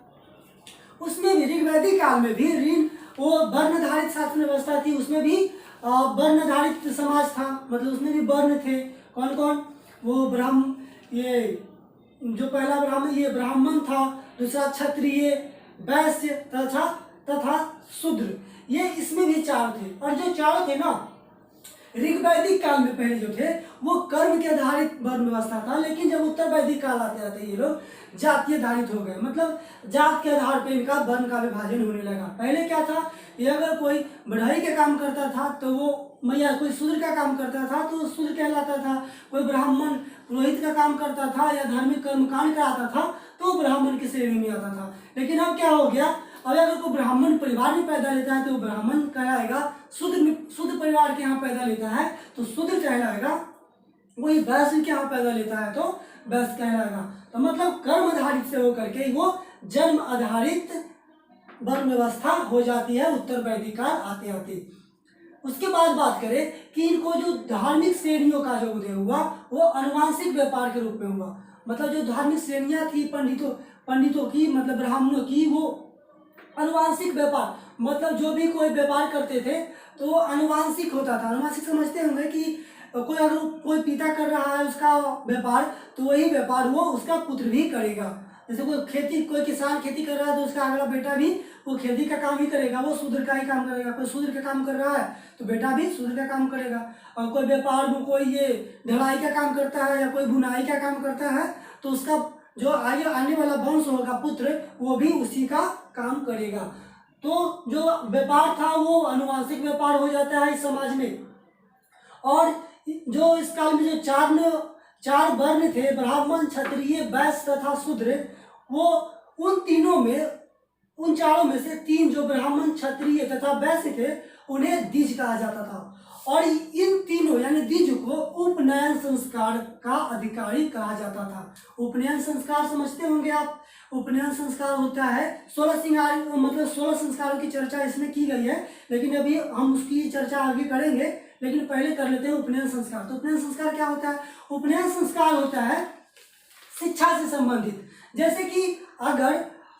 उसमें भी ऋग्वैदिक काल में भी वो वर्णधारित शासन व्यवस्था थी। उसमें भी वर्णधारित समाज था, मतलब उसमें भी वर्ण थे। कौन कौन, वो ये जो पहला ये ब्राह्मण था, दूसरा क्षत्रिय, वैश्य तथा शूद्र, ये इसमें भी चार थे। और जो चारों थे ना, ऋग्वैदिक काल में पहले जो थे वो कर्म के आधारित वर्ण व्यवस्था था, लेकिन जब उत्तर वैदिक काल आते आते ये लोग जातीय आधारित हो गए, मतलब जात के आधार पर इनका वर्ण का विभाजन होने लगा। पहले क्या था, ये अगर कोई बढ़ई का काम करता था तो वो मैया, कोई शूद्र का काम करता था तो शूद्र कहलाता था, कोई ब्राह्मण पुरोहित का काम करता था या धार्मिक कर्मकांड कराता था तो ब्राह्मण की श्रेणी में आता था। लेकिन अब क्या हो गया, अब अगर कोई ब्राह्मण परिवार में पैदा लेता है तो वो ब्राह्मण कहलाएगा, शुद्ध परिवार के यहाँ पैदा लेता है तो शूद्र कहलाएगा, वही वैश्य के यहाँ पैदा लेता है तो वैश्य कहलाएगा। तो मतलब कर्म आधारित से होकर के वो जन्म आधारित वर्ण व्यवस्था हो जाती है उत्तर वैदिक काल आते आते। उसके बाद बात करें कि इनको जो धार्मिक श्रेणियों का जो उदय हुआ वो अनुवांशिक व्यापार के रूप में हुआ। मतलब जो धार्मिक श्रेणियां थी पंडितों की, मतलब ब्राह्मणों की, वो अनुवांशिक व्यापार, मतलब जो भी कोई व्यापार करते थे तो वो अनुवांशिक होता था। अनुवांशिक समझते होंगे कि अगर कोई पिता कर रहा है उसका व्यापार तो वही व्यापार वो उसका पुत्र भी करेगा। जैसे कोई किसान खेती कर रहा है तो उसका अगला बेटा भी वो खेती का काम ही करेगा, वो शूद्र का ही काम करेगा। कोई शूद्र का काम कर रहा है तो बेटा भी शूद्र का काम करेगा। और कोई व्यापार में कोई ये ढलाई का काम करता है या कोई बुनाई का काम करता है तो उसका जो आने वाला वंश होगा, पुत्र, वो भी उसी का काम करेगा। तो जो व्यापार था वो अनुवांशिक व्यापार हो जाता है इस समाज में। और जो इस काल में जो चार वर्ण थे, ब्राह्मण, क्षत्रिय, वैश्य तथा शूद्र, वो उन चारों में से तीन जो ब्राह्मण, क्षत्रिय तथा वैश्य थे उन्हें द्विज कहा जाता था। और इन तीनों यानी द्विज को उपनयन संस्कार का अधिकारी कहा जाता था। उपनयन संस्कार समझते होंगे आप। उपनयन संस्कार होता है 16 श्रृंगार, मतलब 16 संस्कारों की चर्चा इसमें की गई है, लेकिन अभी हम उसकी चर्चा आगे करेंगे। लेकिन पहले कर लेते हैं उपनयन संस्कार। तो उपनयन संस्कार क्या होता है? उपनयन संस्कार होता है शिक्षा से संबंधित। जैसे कि अगर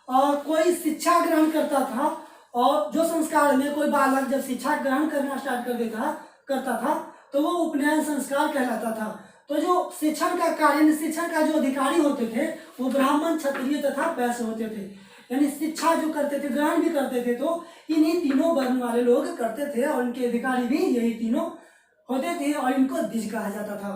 कोई शिक्षा ग्रहण करता था, और जो संस्कार में कोई बालक जब शिक्षा ग्रहण करना स्टार्ट करता था तो वो उपनयन संस्कार कहलाता था। तो जो शिक्षण का कार्य, शिक्षण का जो अधिकारी होते थे वो ब्राह्मण, क्षत्रिय तथा वैश्य होते थे। यानी शिक्षा जो करते थे, ग्रहण भी करते थे, तो इन्हीं तीनों वर्ण वाले लोग करते थे, और उनके अधिकारी भी यही तीनों होते थे, और इनको द्विज कहा जाता था।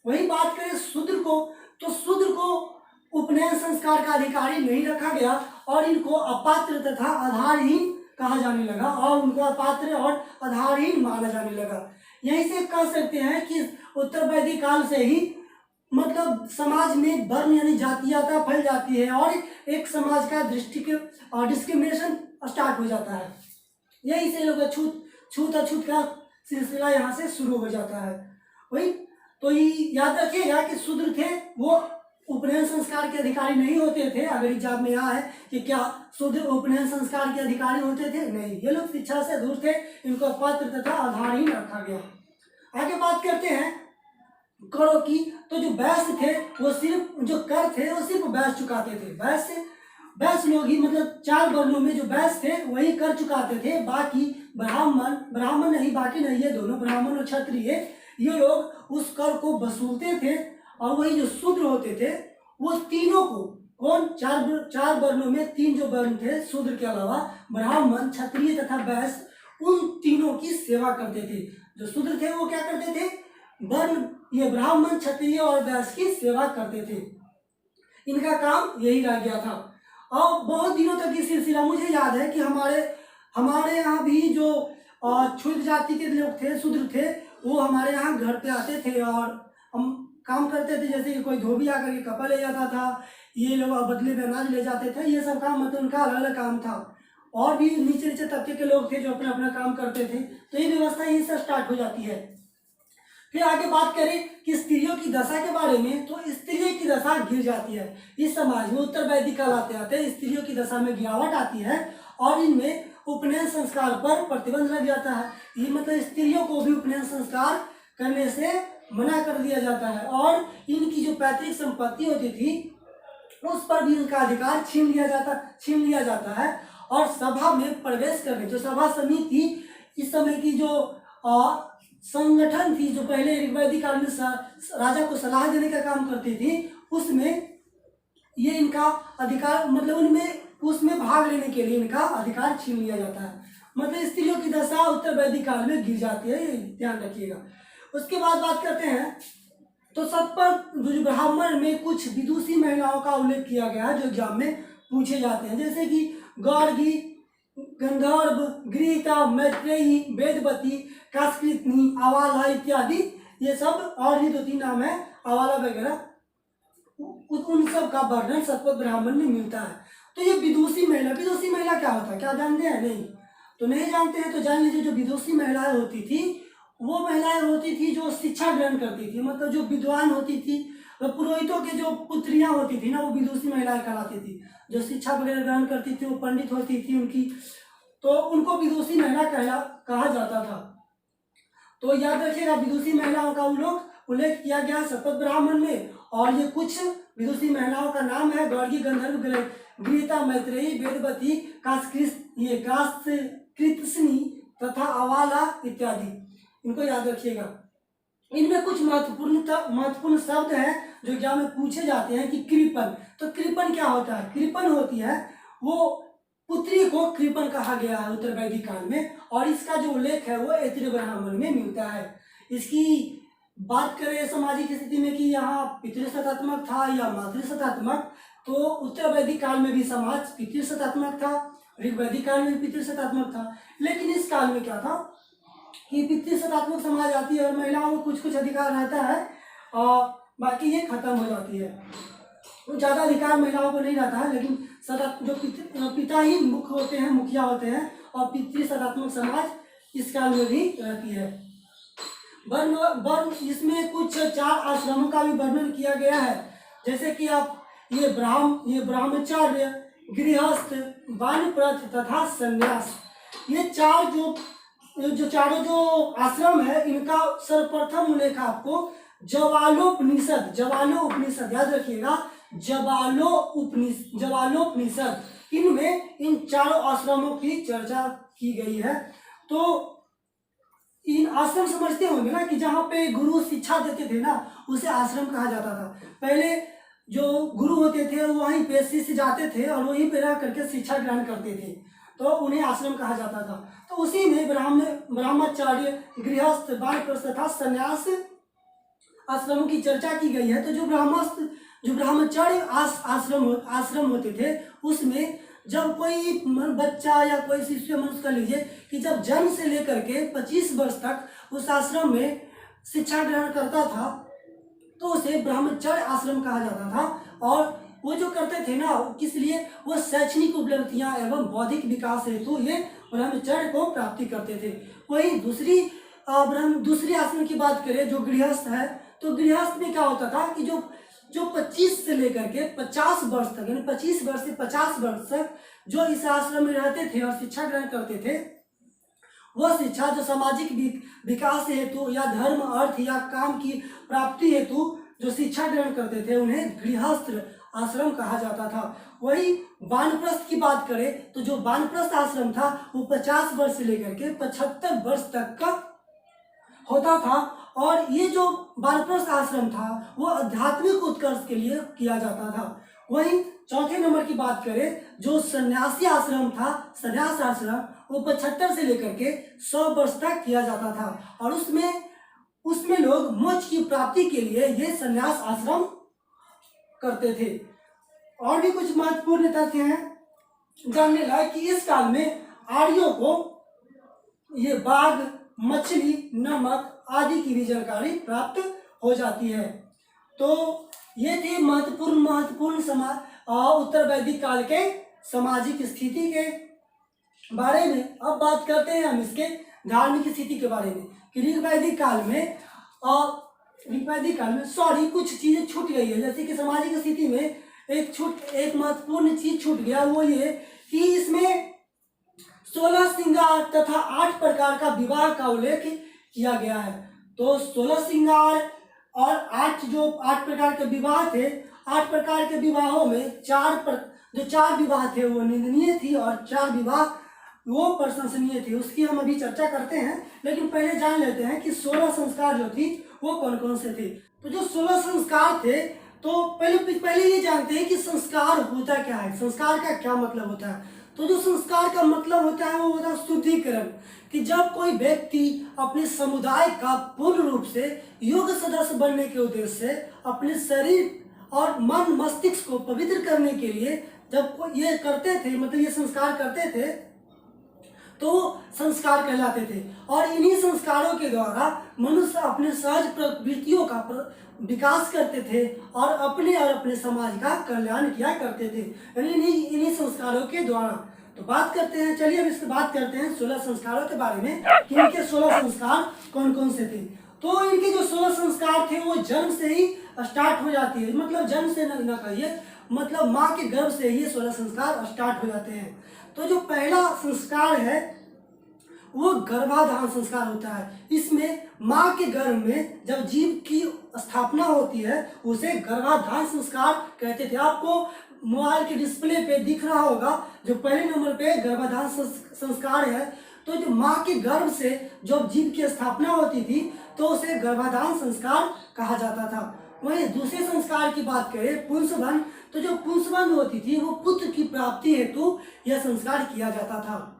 वही बात करें शूद्र को, तो शूद्र को उपनयन संस्कार का अधिकारी नहीं रखा गया और इनको अपात्र तथा आधारहीन कहा जाने लगा और उनको अपात्र और आधारहीन माना जाने लगा। यहीं से कह सकते हैं कि उत्तर वैदिक काल से ही मतलब समाज में वर्ण यानी जातीयता फैल जाती है और एक समाज का डिस्क्रिमिनेशन स्टार्ट हो जाता है। यही से लोग छूत अछूत का सिलसिला यहाँ से शुरू हो जाता है। वही तो ये याद रखिएगा कि शूद्र थे वो उपनयन संस्कार के अधिकारी नहीं होते थे। अगर एग्जाम में यहाँ है कि क्या शूद्र उपनयन संस्कार के अधिकारी होते थे, नहीं, ये लोग शिक्षा से दूर थे, इनको पात्र तथा आधारहीन रखा गया। आगे बात करते हैं करों की। तो जो वैश्य थे वो सिर्फ जो कर थे वो सिर्फ वैश्य चुकाते थे। वैश्य लोग ही मतलब 4 वर्णों में जो वैश्य थे वही कर चुकाते थे। बाकी ब्राह्मण नहीं, बाकी नहीं, ये दोनों ब्राह्मण और क्षत्रिय ये लोग उस कर को वसूलते थे। और वही जो शूद्र होते थे वो तीनों को कौन 4 वर्णों में 3 जो वर्ण थे शूद्र के अलावा ब्राह्मण, क्षत्रिय तथा वैश्य, उन तीनों की सेवा करते थे। जो शूद्र थे वो क्या करते थे, वर्ण ये ब्राह्मण, क्षत्रिय और वैश्य की सेवा करते थे। इनका काम यही रह गया था। और बहुत दिनों तक ये सिलसिला, मुझे याद है कि हमारे यहाँ भी जो क्षुद्र जाति के लोग थे, शूद्र थे, वो हमारे यहाँ घर पे आते थे और हम काम करते थे। जैसे कि कोई धोबी आकर के कपड़ा ले जाता था, ये लोग बदले में अनाज ले जाते थे, ये सब काम मतलब उनका अलग अलग काम था। और भी नीचे तबके के लोग थे जो अपना अपना काम करते थे। तो ये व्यवस्था यहीं से स्टार्ट हो जाती है। फिर आगे बात करें कि स्त्रियों की दशा के बारे में, तो स्त्रियों की दशा गिर जाती है। इस समाज में उत्तर वैदिक काल आते आते स्त्रियों की दशा में गिरावट आती है और इनमें उपनयन संस्कार पर प्रतिबंध लग जाता है। ये मतलब स्त्रियों को भी उपनयन संस्कार करने से मना कर दिया जाता है और इनकी जो पैतृक संपत्ति होती थी उस पर भी इनका अधिकार छीन लिया जाता है। और सभा में प्रवेश करने, जो सभा समिति इस समय की जो संगठन थी, जो पहले ऋग्वैदिक काल में राजा को सलाह देने का काम करती थी, उसमें ये इनका अधिकार मतलब उसमें भाग लेने के लिए इनका अधिकार छीन लिया जाता है। मतलब स्त्रियों की दशा उत्तर वैदिक काल में गिर जाती है, ये ध्यान रखिएगा। उसके बाद बात करते हैं तो सतपथ ब्राह्मण में कुछ विदुषी महिलाओं का उल्लेख किया गया है जो एग्जाम में पूछे जाते हैं, जैसे कि गार्गी, गंधर्व, गृहीता, मैत्रेयी, वेदवती, कास्कृतनी, आवाला इत्यादि। ये सब और भी 2-3 नाम है, आवाला वगैरह, उन सब का वर्णन सतपथ ब्राह्मण में मिलता है। तो ये विदुषी महिला क्या होता है, क्या जानते हैं? नहीं तो नहीं जानते हैं तो जान लीजिए। जो विदुषी महिलाएं होती थी वो महिलाएं होती थी जो शिक्षा ग्रहण करती थी, मतलब जो विद्वान होती थी, पुरोहितों के जो पुत्रियां होती थी ना, वो विदुषी महिलाएं कहलाती थी। जो शिक्षा वगैरह ग्रहण करती थी वो पंडित होती थी उनकी, तो उनको विदुषी महिला कहा जाता था। तो याद रखिएगा विदुषी महिलाओं का उल्लेख किया गया सतपथ ब्राह्मण में। और ये कुछ विदुषी महिलाओं का नाम है गार्गी, गंधर्व, गृहीता, मैत्रेयी, वेदवती, कास्कृतनी तथा आवाला इत्यादि। इनको याद रखिएगा। इनमें कुछ महत्वपूर्ण शब्द हैं जो एग्जाम में पूछे जाते हैं कि कृपण। तो कृपण क्या होता है? कृपण होती है वो पुत्री को कृपण कहा गया है उत्तर वैदिक काल में, और इसका जो उल्लेख है वो ऐत्रेय ब्राह्मण में मिलता है। इसकी बात करें सामाजिक स्थिति में कि यहाँ पितृसत्तात्मक था या मातृसत्तात्मक, तो उत्तर वैदिक काल में भी समाज पितृसत्तात्मक था, ऋग्वैदिक काल में पितृसत्तात्मक था। लेकिन इस काल में क्या था कि पितृसत्तात्मक समाज आती है और महिलाओं को कुछ अधिकार रहता है और बाकी ये खत्म हो जाती है। तो ज़्यादा अधिकार महिलाओं को नहीं रहता है, लेकिन जो पिता ही मुख्य होते हैं, मुखिया होते हैं, और पितृसत्तात्मक समाज इस काल में भी रहती है। वर्ण इसमें कुछ 4 आश्रमों का भी वर्णन किया गया है, जैसे कि आप ये ब्रह्मचर्य, गृहस्थ, वानप्रस्थ तथा संन्यास। ये चारों जो आश्रम है इनका सर्वप्रथम उल्लेख आपको जवालोपनिषद याद रखिएगा, जवालोपनिषद, इनमें इन चारों आश्रमों की चर्चा की गई है। तो इन आश्रम समझते होंगे ना कि जहाँ पे गुरु शिक्षा देते थे ना, उसे आश्रम कहा जाता था। पहले जो गुरु होते थे वो वहीं पे शिष्य जाते थे और वहीं पे रह करके शिक्षा ग्रहण करते थे, तो उन्हें आश्रम कहा जाता था। तो उसी में ब्रह्मचर्य, गृहस्थ, वानप्रस्थ तथा संन्यास आश्रमों की चर्चा की गई है। तो जो जो ब्रह्मचर्य आश्रम होते थे, उसमें जब कोई बच्चा या कोई शिशु, मनुष्य कर लीजिए कि जब जन्म से लेकर के 25 वर्ष तक उस आश्रम में शिक्षा ग्रहण करता था तो उसे ब्रह्मचर्य आश्रम कहा जाता था। और वो जो करते थे ना, किस लिए, वो शैक्षणिक उपलब्धियां एवं बौद्धिक विकास हेतु ये ब्रह्मचर्य को प्राप्ति करते थे। वहीं दूसरी आश्रम की बात करें जो गृहस्थ है, तो गृहस्थ में क्या होता था कि जो 25 से लेकर के 50 वर्ष तक, यानी 25 वर्ष से 50 वर्ष तक जो इस आश्रम में रहते थे और शिक्षा ग्रहण करते थे, वह शिक्षा जो सामाजिक विकास हेतु या धर्म, अर्थ या काम की प्राप्ति हेतु जो शिक्षा ग्रहण करते थे, उन्हें गृहस्थ आश्रम कहा जाता था। वही वानप्रस्थ की बात करें तो जो वानप्रस्थ आश्रम था वो 50 वर्ष से लेकर के 75 वर्ष तक का होता था। और ये जो वानप्रस्थ आश्रम था वो आध्यात्मिक उत्कर्ष के लिए किया जाता था। वहीं चौथे नंबर की बात करें जो सन्यासी आश्रम था, सन्यास आश्रम, वो 75 से लेकर के 100 वर्ष तक किया जाता था। और उसमें लोग मोक्ष की प्राप्ति के लिए ये सन्यास आश्रम करते थे। और भी कुछ महत्वपूर्ण तथ्य हैं जानने लायक कि इस काल में आर्यों को ये बाघ, मछली, नमक आदि की भी जानकारी प्राप्त हो जाती है। तो ये थी महत्वपूर्ण उत्तर वैदिक काल के सामाजिक स्थिति के बारे में। अब बात करते हैं हम इसके धार्मिक स्थिति के बारे में कि ऋग्वैदिक काल में कुछ चीजें छूट गई है। जैसे कि सामाजिक स्थिति में एक महत्वपूर्ण चीज छूट गया, वो ये कि इसमें 16 श्रृंगार तथा 8 प्रकार का विवाह का उल्लेख किया गया है। तो 16 श्रृंगार और 8 प्रकार के विवाह थे। 8 प्रकार के विवाहों में 4 विवाह थे वो निंदनीय थी और 4 विवाह वो प्रशंसनीय थी। उसकी हम अभी चर्चा करते हैं, लेकिन पहले जान लेते हैं कि 16 संस्कार जो थी वो कौन कौन से थे। तो जो 16 संस्कार थे, तो पहले ये जानते हैं कि संस्कार होता क्या है, संस्कार का क्या मतलब होता है। तो जो संस्कार का मतलब होता है वो होता है शुद्धिकरण, कि जब कोई व्यक्ति अपने समुदाय का पूर्ण रूप से योग्य सदस्य बनने के उद्देश्य से अपने शरीर और मन मस्तिष्क को पवित्र करने के लिए जब ये करते थे, मतलब ये संस्कार करते थे, तो संस्कार कहलाते थे। और इन्हीं संस्कारों के द्वारा मनुष्य अपने सहज प्रवृत्तियों का विकास करते थे और अपने समाज का कल्याण किया करते थे, यानी इन्हीं संस्कारों के द्वारा। तो बात करते हैं, चलिए अब इसकी बात करते हैं 16 संस्कारों के बारे में कि इनके 16 संस्कार कौन कौन से थे। तो इनके जो 16 संस्कार थे वो जन्म से ही स्टार्ट हो जाती है, मतलब जन्म से न कहिए, मतलब माँ के गर्भ से ही 16 संस्कार स्टार्ट हो जाते हैं। तो जो पहला संस्कार है वो गर्भाधान संस्कार होता है। इसमें माँ के गर्भ में जब जीव की स्थापना होती है उसे गर्भाधान संस्कार कहते थे। आपको मोबाइल के डिस्प्ले पे दिख रहा होगा जो पहले नंबर पे गर्भाधान संस्कार है। तो जो माँ के गर्भ से जब जीव की स्थापना होती थी तो उसे गर्भाधान संस्कार कहा जाता था। वहीं दूसरे संस्कार की बात करें पुंसवन, तो जो पुंसवन होती थी वो पुत्र की प्राप्ति हेतु यह संस्कार किया जाता था।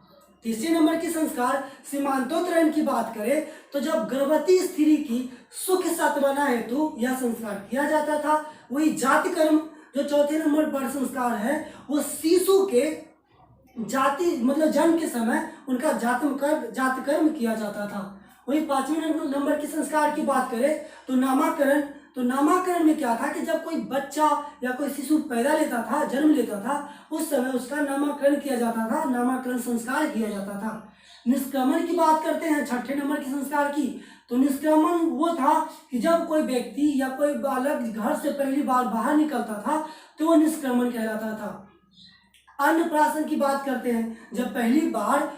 तीसरे नंबर की संस्कार सीमांतोत्तरण की बात करें तो जब गर्भवती स्त्री की सुख सत्वना हेतु यह संस्कार किया जाता था। वही जाति कर्म जो चौथे नंबर पर संस्कार है वो शिशु के जाति मतलब जन्म के समय उनका जात कर्म किया जाता था। वही पांचवें नंबर के संस्कार की बात करें तो नामकरण, तो नामकरण में क्या था कि जब कोई बच्चा या कोई शिशु पैदा लेता था, जन्म लेता था, उस समय उसका नामकरण किया जाता था, नामकरण संस्कार किया जाता था। निष्क्रमण की बात करते हैं छठे नंबर के संस्कार की, तो निष्क्रमण वो था कि जब कोई व्यक्ति या कोई बालक घर से पहली बार बाहर निकलता था तो वो निष्क्रमण कहलाता था। अन्नप्राशन की बात करते हैं, जब पहली बार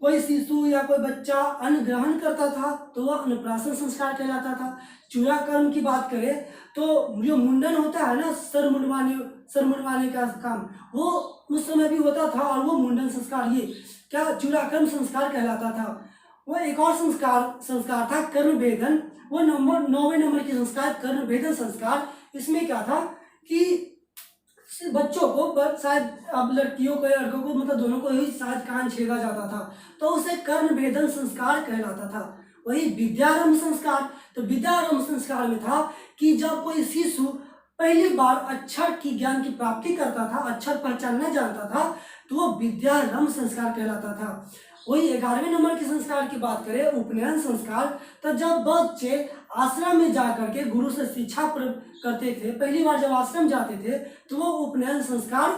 कोई शिशु या कोई बच्चा अन्न ग्रहण करता था तो वह अन्नप्राशन संस्कार कहलाता था। चूड़ाकर्म की बात करें तो जो मुंडन होता है ना, सर मुंडवाने का काम, वो उस समय भी होता था और वो मुंडन संस्कार ये क्या चूड़ाकर्म संस्कार कहलाता था। वो एक और संस्कार था कर्णभेदन, वो 9वें नंबर की संस्कार कर्णभेदन संस्कार। इसमें क्या था कि बच्चों को शायद अब लड़कियों को या लड़कों को मतलब दोनों को ही शायद कान छेदा जाता था तो उसे कर्णभेदन संस्कार कहलाता था। वही विद्यारंभ संस्कार, तो विद्यारंभ संस्कार में था कि जब कोई शिशु पहली बार अक्षर की ज्ञान की प्राप्ति करता था, अक्षर पहचानना जानता था, तो वो विद्यारंभ संस्कार कहलाता था। वही 11वें नंबर के संस्कार की बात करें, उपनयन संस्कार, तो जब बच्चे आश्रम में जा करके गुरु से शिक्षा करते थे, पहली बार जब आश्रम जाते थे तो वो उपनयन संस्कार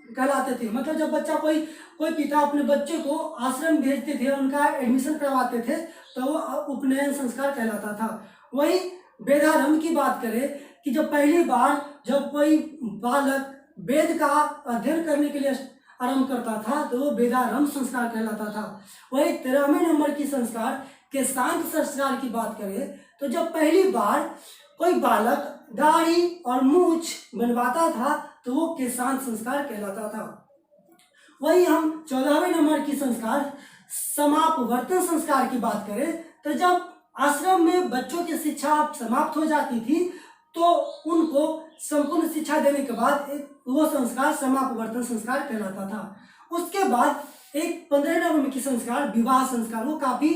कहलाते थे। मतलब जब बच्चा कोई पिता अपने बच्चे को आश्रम भेजते थे, उनका एडमिशन करवाते थे, तो वो उपनयन संस्कार कहलाता था। वही वेदारंभ की बात करें कि जब पहली बार जब कोई बालक वेद का अध्ययन करने के लिए आरंभ करता था तो वो वेदारंभ संस्कार कहलाता था। वही 13वें नंबर की संस्कार के शांत संस्कार की बात करें तो जब पहली बार कोई बालक दाढ़ी और मूछ बनवाता था तो वो केशांत संस्कार कहलाता था। वही हम 14वें नंबर की संस्कार समापवर्तन संस्कार की बात करें तो जब आश्रम में बच्चों की शिक्षा समाप्त हो जाती थी तो उनको संपूर्ण शिक्षा देने के बाद वो संस्कार समापवर्तन संस्कार कहलाता था। उसके बाद एक 15वें नंबर की संस्कार विवाह संस्कार, वो काफी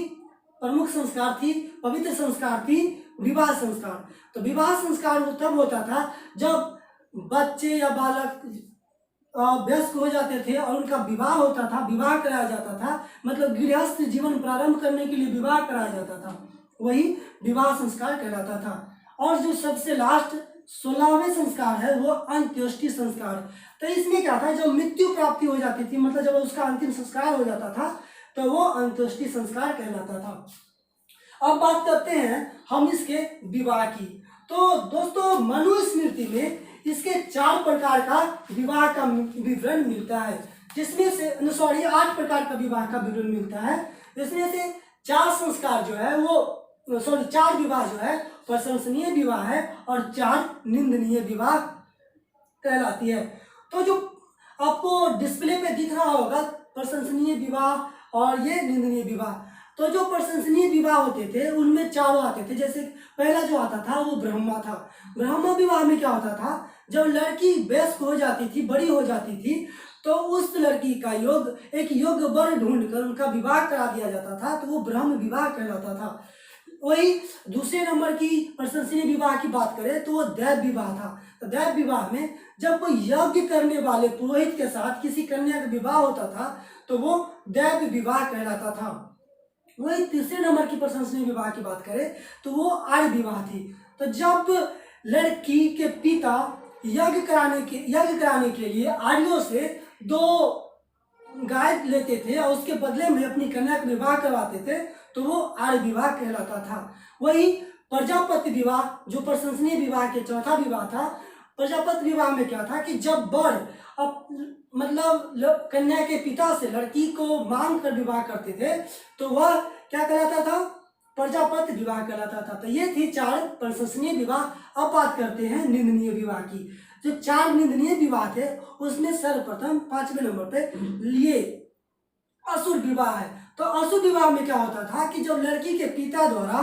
प्रमुख संस्कार थी, पवित्र संस्कार थी, विवाह संस्कार। तो विवाह संस्कार तब होता था जब बच्चे या बालक वयस्क हो जाते थे और उनका विवाह होता था, विवाह कराया जाता था, मतलब गृहस्थ जीवन प्रारंभ करने के लिए विवाह कराया जाता था, वही विवाह संस्कार कहलाता था। और जो सबसे लास्ट 16वें संस्कार है वो अंत्येष्टि संस्कार। तो इसमें क्या था, जब मृत्यु प्राप्ति हो जाती थी, मतलब जब उसका अंतिम संस्कार हो जाता था तो वो अंत्येष्टि संस्कार कहलाता था। अब बात करते हैं हम इसके विवाह की। तो दोस्तों मनुस्मृति में इसके 4 प्रकार का विवाह का विवरण मिलता है, जिसमें से 8 प्रकार का विवाह का विवरण मिलता है। जिसमें से 4 संस्कार जो है वो 4 विवाह जो है प्रशंसनीय विवाह है और 4 निंदनीय विवाह कहलाती है। तो जो आपको डिस्प्ले पे दिख रहा होगा प्रशंसनीय विवाह और ये निंदनीय विवाह, तो जो प्रशंसनीय विवाह होते थे उनमें 4 आते थे। जैसे पहला जो आता था वो ब्रह्मा था। ब्रह्मा विवाह में क्या होता था, जब लड़की वयस्क हो जाती थी, बड़ी हो जाती थी, तो उस लड़की का एक योग्य वर ढूंढकर उनका विवाह करा दिया जाता था, तो वो ब्रह्म विवाह कहलाता था। वही दूसरे नंबर की प्रशंसनीय विवाह की बात करें तो वो दैव विवाह था। तो दैव विवाह में जब कोई यज्ञ करने वाले पुरोहित के साथ किसी कन्या का विवाह होता था तो वो दैव विवाह कहलाता था। वही तीसरे नंबर की प्रशंसनीय विवाह की बात करें तो वो आर्य विवाह थी। तो जब लड़की के पिता यज्ञ कराने के लिए आर्यों से 2 गाय लेते थे और उसके बदले में अपनी कन्या का विवाह करवाते थे, तो वो आर्य विवाह कहलाता था। वही प्रजापति विवाह जो प्रशंसनीय विवाह के चौथा विवाह था। प्रजापति विवाह में क्या था कि जब वर मतलब कन्या के पिता से लड़की को मांग कर विवाह करते थे तो वह क्या कहलाता था, प्रजापति विवाह कहलाता था। तो ये थी 4 प्रशंसनीय विवाह। अब बात करते हैं निंदनीय विवाह की। जो 4 निंदनीय विवाह थे उसमें सर्वप्रथम 5वें नंबर पे लिए असुर विवाह है। तो असुर विवाह में क्या होता था कि जब लड़की के पिता द्वारा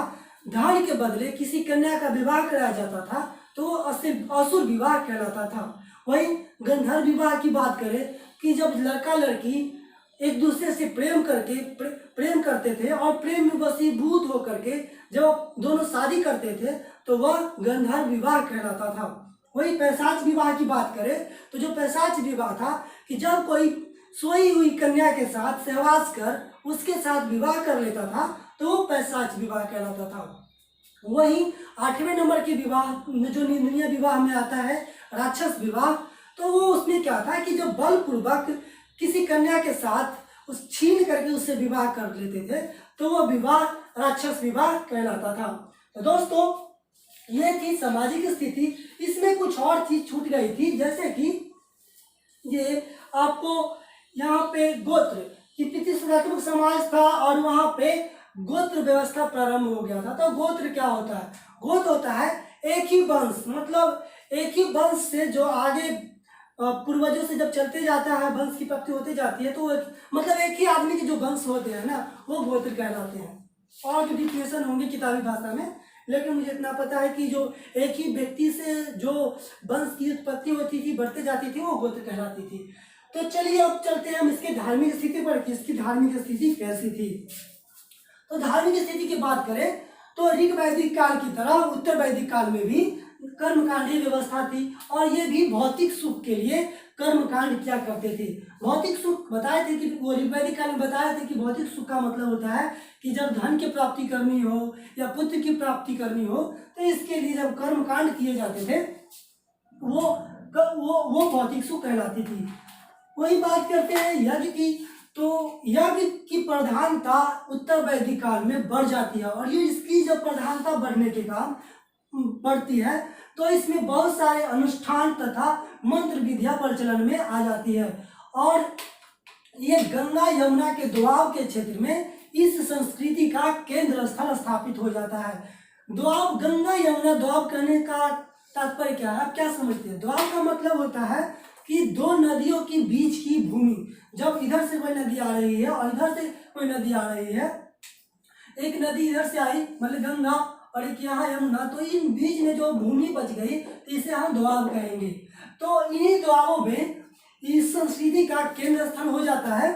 धन के बदले किसी कन्या का विवाह कराया जाता था तो वो असुर विवाह कहलाता था। वही गंधर्व विवाह की बात करें कि जब लड़का लड़की एक दूसरे से प्रेम करते थे और प्रेम में वशीभूत होकर के जब दोनों शादी करते थे तो वह गंधर्व विवाह कहलाता था। वही पैशाच विवाह की बात करें तो जो पैशाच विवाह था कि जब कोई सोई हुई कन्या के साथ सहवास कर उसके साथ विवाह कर लेता था तो वो पैशाच विवाह कहलाता था। वही 8वें नंबर के विवाह जो निंदनीय विवाह में आता है राक्षस विवाह। तो वो उसमें क्या था कि जो बलपूर्वक किसी कन्या के साथ छीन करके उससे विवाह कर लेते थे तो वो विवाह राक्षस विवाह कहलाता था। तो दोस्तों ये थी सामाजिक स्थिति। इसमें कुछ और चीज छूट गई थी, जैसे कि ये आपको यहाँ पे गोत्र कि प्रतिस्पर्धात्मक समाज था और वहाँ पे गोत्र व्यवस्था प्रारंभ हो गया था। तो गोत्र क्या होता है, गोत्र होता है एक ही वंश, मतलब एक ही वंश से जो आगे पूर्वजों से जब चलते जाता है वंश की प्राप्ति होती जाती है तो मतलब एक ही आदमी के जो वंश होते हैं ना वो गोत्र कहलाते हैं। और जो डिफिनेशन होंगे किताबी भाषा में, लेकिन मुझे इतना पता है कि जो एक ही व्यक्ति से जो वंश की उत्पत्ति होती थी बढ़ते जाती थी वो गोत्र कहलाती थी। तो चलिए अब चलते हैं हम इसके धार्मिक स्थिति पर कि इसकी धार्मिक स्थिति कैसी थी। तो धार्मिक स्थिति की बात करें तो ऋग वैदिक काल की तरह उत्तर वैदिक काल में भी कर्मकांड ही व्यवस्था थी। और ये भी भौतिक सुख के लिए कर्मकांड किया करते थे। भौतिक सुख बताए थे कि वो ऋग्वैदिक काल में बताए थे कि भौतिक सुख का मतलब होता है कि जब धन की प्राप्ति करनी हो या पुत्र की प्राप्ति करनी हो तो इसके लिए जब कर्मकांड किए जाते थे वो भौतिक सुख कहलाती थी। वही बात करते हैं यज्ञ की, तो यज्ञ की प्रधानता उत्तर वैदिक काल में बढ़ जाती है। और ये इसकी जब प्रधानता बढ़ने के काम बढ़ती है तो इसमें बहुत सारे अनुष्ठान तथा मंत्र विधियां प्रचलन में आ जाती है। और ये गंगा यमुना के दोआब के क्षेत्र में इस संस्कृति का केंद्र स्थल स्थापित हो जाता है। दोआब, गंगा यमुना, दोआब कहने का तात्पर्य क्या है, आप क्या समझते हैं? दोआब का मतलब होता है कि दो नदियों के बीच की भूमि। जब इधर से कोई नदी आ रही है और इधर से कोई नदी आ रही है, एक नदी इधर से आई मतलब गंगा और एक यहाँ यमुना, तो इन बीच में जो भूमि बच गई तो इसे हम दोआब कहेंगे। तो इन्हीं दोआबों में इस संस्कृति का केंद्र स्थान हो जाता है।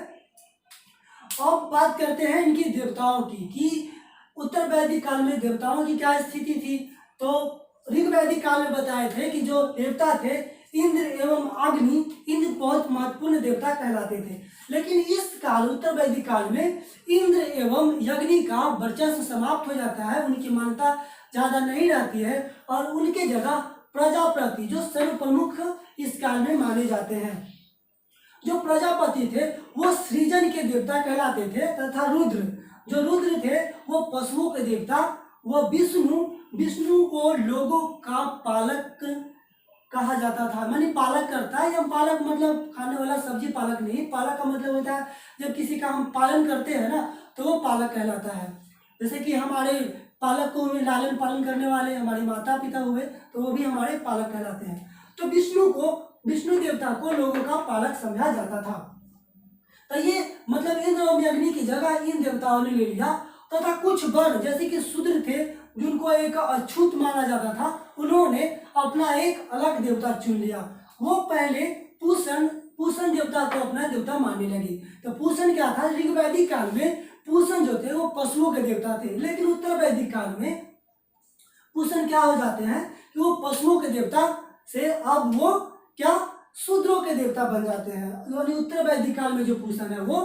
अब बात करते हैं इनकी देवताओं की कि उत्तर वैदिक काल में देवताओं की क्या स्थिति थी। तो ऋग्वैदिक काल में बताए थे कि जो देवता थे इंद्र एवं अग्नि, इंद्र बहुत महत्वपूर्ण देवता कहलाते थे। लेकिन इस काल उत्तर वैदिक काल में इंद्र एवं अग्नि का वर्चस्व समाप्त हो जाता है, उनकी मान्यता ज्यादा नहीं रहती है और उनके जगह प्रजापति जो सर्व प्रमुख इस काल में माने जाते हैं। जो प्रजापति थे वो सृजन के देवता कहलाते थे तथा रुद्र, जो रुद्र थे वो पशुओं के देवता, वो विष्णु को लोगों का पालक कहा जाता था। माने पालक करता है, या पालक मतलब खाने वाला सब्जी पालक नहीं, पालक का मतलब होता है जब किसी का हम पालन करते हैं ना तो वो पालक कहलाता है। जैसे कि हमारे पालक को लालन पालन करने वाले हमारे माता पिता हुए तो वो भी हमारे पालक कहलाते हैं। तो विष्णु देवता को लोगों का पालक समझा जाता था। तो ये मतलब इंद्र और अग्नि की जगह इन देवताओं ने ले लिया। तथा कुछ वर्ण जैसे कि शूद्र थे जिनको एक अछूत माना जाता था, उन्होंने अपना एक अलग देवता चुन लिया। वो पहले पूषण देवता को अपना देवता मानने लगे। तो पूषण क्या था? ऋग्वैदिक काल में पूषण जो थे वो पशुओं के देवता थे, लेकिन उत्तर वैदिक काल में पूषण क्या हो जाते हैं कि वो पशुओं के देवता से अब वो क्या शूद्रों के देवता बन जाते हैं। यानी उत्तर वैदिक काल में जो पूषण है वो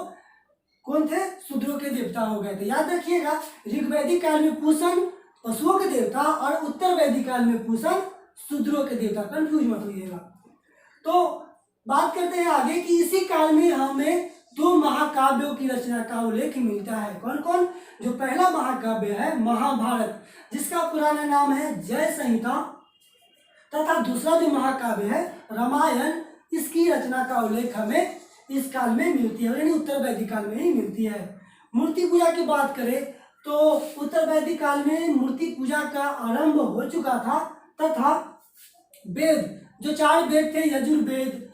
कौन थे? शूद्रों के देवता हो गए थे। याद रखिएगा, ऋग्वैदिक काल में पूषण पशुओं के देवता और उत्तर वैदिक काल में पूषण शूद्रों के देवता। कंफ्यूज मत होइएगा। तो बात करते हैं आगे कि इसी काल में हमें दो महाकाव्यों की रचना का उल्लेख मिलता है। कौन कौन? जो पहला महाकाव्य है महाभारत, जिसका पुराना नाम है जय संहिता, तथा दूसरा जो महाकाव्य है रामायण, इसकी रचना का उल्लेख हमें इस काल में मिलती है, यानी उत्तर वैदिक काल में ही मिलती है। मूर्ति पूजा की बात करें तो उत्तर वैदिक काल में मूर्ति पूजा का आरंभ हो चुका था तथा वेद, जो 4 वेद थे, यजुर्वेद,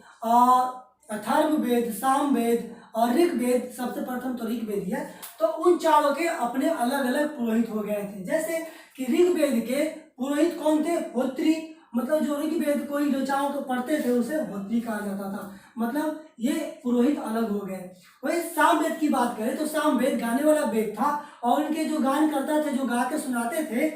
अथर्ववेद, सामवेद और ऋग्वेद, सबसे प्रथम तो ऋग्वेद है, तो उन चारों के अपने अलग अलग पुरोहित हो गए थे। जैसे कि ऋग्वेद के पुरोहित कौन थे? होत्री, मतलब जो ऋग्वेद को ही ऋचाओं को पढ़ते थे उसे होत्री कहा जाता था। मतलब ये पुरोहित अलग हो गए। वही सामवेद की बात करें तो सामवेद गाने वाला वेद था और उनके जो गान करता थे, जो गा के सुनाते थे,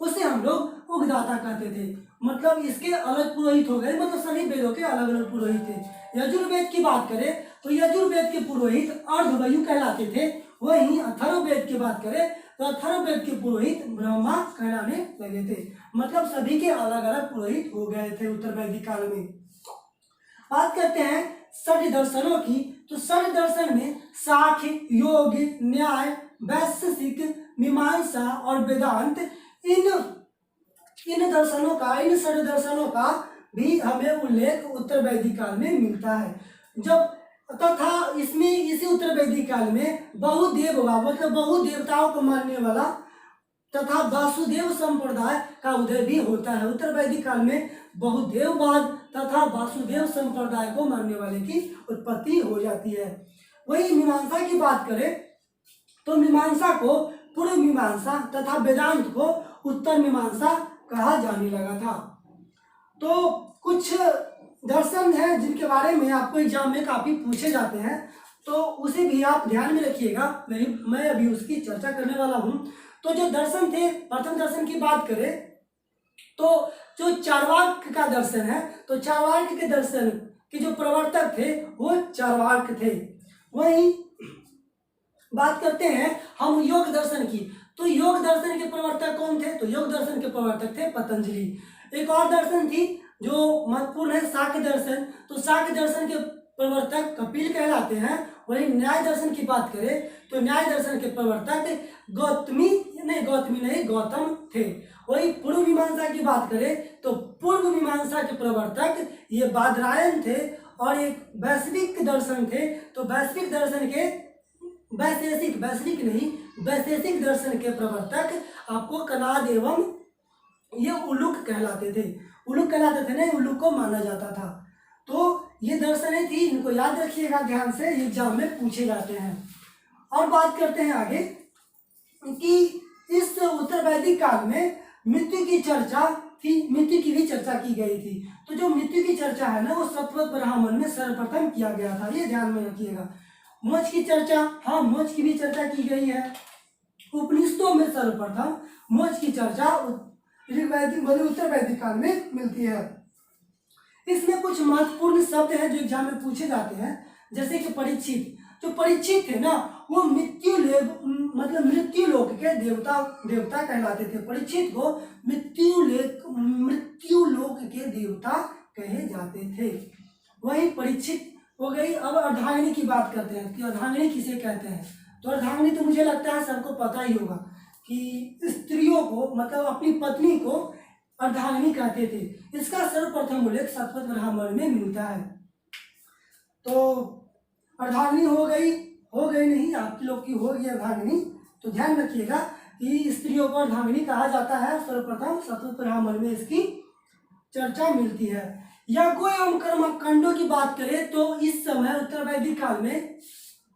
उसे हम लोग उगदाता कहते थे। मतलब इसके अलग पुरोहित हो गए, मतलब सभी वेदों के अलग अलग पुरोहित थे। यजुर्वेद की बात करें तो यजुर्वेद के पुरोहित अर्धवायु कहलाते थे। वहीं अथर्ववेद की बात करें तो अथर्ववेद के पुरोहित ब्रह्मा कहलाने लगे थे। मतलब सभी के अलग अलग पुरोहित हो गए थे उत्तर वैदिक काल में। बात करते हैं षड दर्शनों की, तो षड दर्शन में साख्य, योग, न्याय, वैशेषिक, मीमांसा और वेदांत, इन दर्शनों का, इन षड दर्शनों का भी हमें उल्लेख उत्तर वैदिक काल में मिलता है। जब तथा इसमें इसी उत्तर वैदिक काल में बहुदेववाद, मतलब बहुदेवताओं को मानने वाला तथा वासुदेव संप्रदाय का उदय भी होता है। उत्तर वैदिक काल में बहुदेववाद तथा वासुदेव संप्रदाय को मानने वाले की उत्पत्ति हो जाती है। वही मीमांसा की बात करें तो मीमांसा को पूर्व मीमांसा तथा वेदांत को उत्तर मीमांसा कहा जाने लगा था। तो कुछ दर्शन है जिनके बारे में आपको एग्जाम में काफी पूछे जाते हैं, तो उसे भी आप ध्यान में रखिएगा। मैं अभी उसकी चर्चा करने वाला हूँ। तो जो दर्शन थे, प्रथम दर्शन की बात करें तो जो चार्वाक का दर्शन है, तो चार्वाक के दर्शन के जो प्रवर्तक थे वो चार्वाक थे। वहीं बात करते हैं हम योग दर्शन की, तो योग दर्शन के प्रवर्तक कौन थे? तो योग दर्शन के प्रवर्तक थे पतंजलि। एक और दर्शन थी जो महत्वपूर्ण है, शाक्य दर्शन। तो शाक्य दर्शन के प्रवर्तक कपिल कहलाते हैं। वही न्याय दर्शन की बात करें तो न्याय दर्शन के प्रवर्तक गौतम थे। वही पूर्व मीमांसा की बात करें तो पूर्व मीमांसा के प्रवर्तक ये बादरायण थे। और एक वैश्विक दर्शन थे, तो वैश्विक दर्शन के वैशेषिक दर्शन के प्रवर्तक आपको कनाद एवं ये उलूक कहलाते थे। नहीं, उलूक को माना जाता था। तो ये दर्शनें थी, इनको याद रखिएगा ध्यान से, एग्जाम में पूछे जाते हैं। और बात करते हैं आगे कि इस उत्तर वैदिक काल में मृत्यु की चर्चा थी, मृत्यु की भी चर्चा की गई थी। तो जो मृत्यु की चर्चा है ना, वो सतवत ब्राह्मण में सर्वप्रथम किया गया था, ये ध्यान में रखिएगा। मोक्ष की चर्चा, हाँ मोक्ष की भी चर्चा की गई है। उपनिषदों में सर्वप्रथम मोक्ष की चर्चा उत्तर वैदिक काल में मिलती है। इसमें कुछ महत्वपूर्ण शब्द हैं जो एग्जाम में पूछे जाते हैं, जैसे कि परीक्षित। जो परीक्षित थे ना, वो मृत्यु लोक के देवता कहलाते थे। परीक्षित को मृत्यु लोक के देवता कहे जाते थे। वही परीक्षित हो गई। अब अर्धांगिनी की बात करते हैं कि अर्धांगिनी किसे कहते हैं। तो अर्धांगिनी तो मुझे लगता है सबको पता ही होगा कि स्त्रियों को, मतलब अपनी पत्नी को अर्धांगिनी कहते थे। इसका सर्वप्रथम उल्लेख सतवत ब्राह्मण में मिलता है। तो अर्धांगिनी हो गई नहीं, आपकी लोग की होगी अर्धांगिनी। तो ध्यान रखिएगा कि स्त्रियों को अर्धांगिनी कहा जाता है। सर्वप्रथम सतवत ब्राह्मण में इसकी चर्चा मिलती है। यज्ञों एवं कर्मकांडों की बात करें तो इस समय उत्तर वैदिक काल में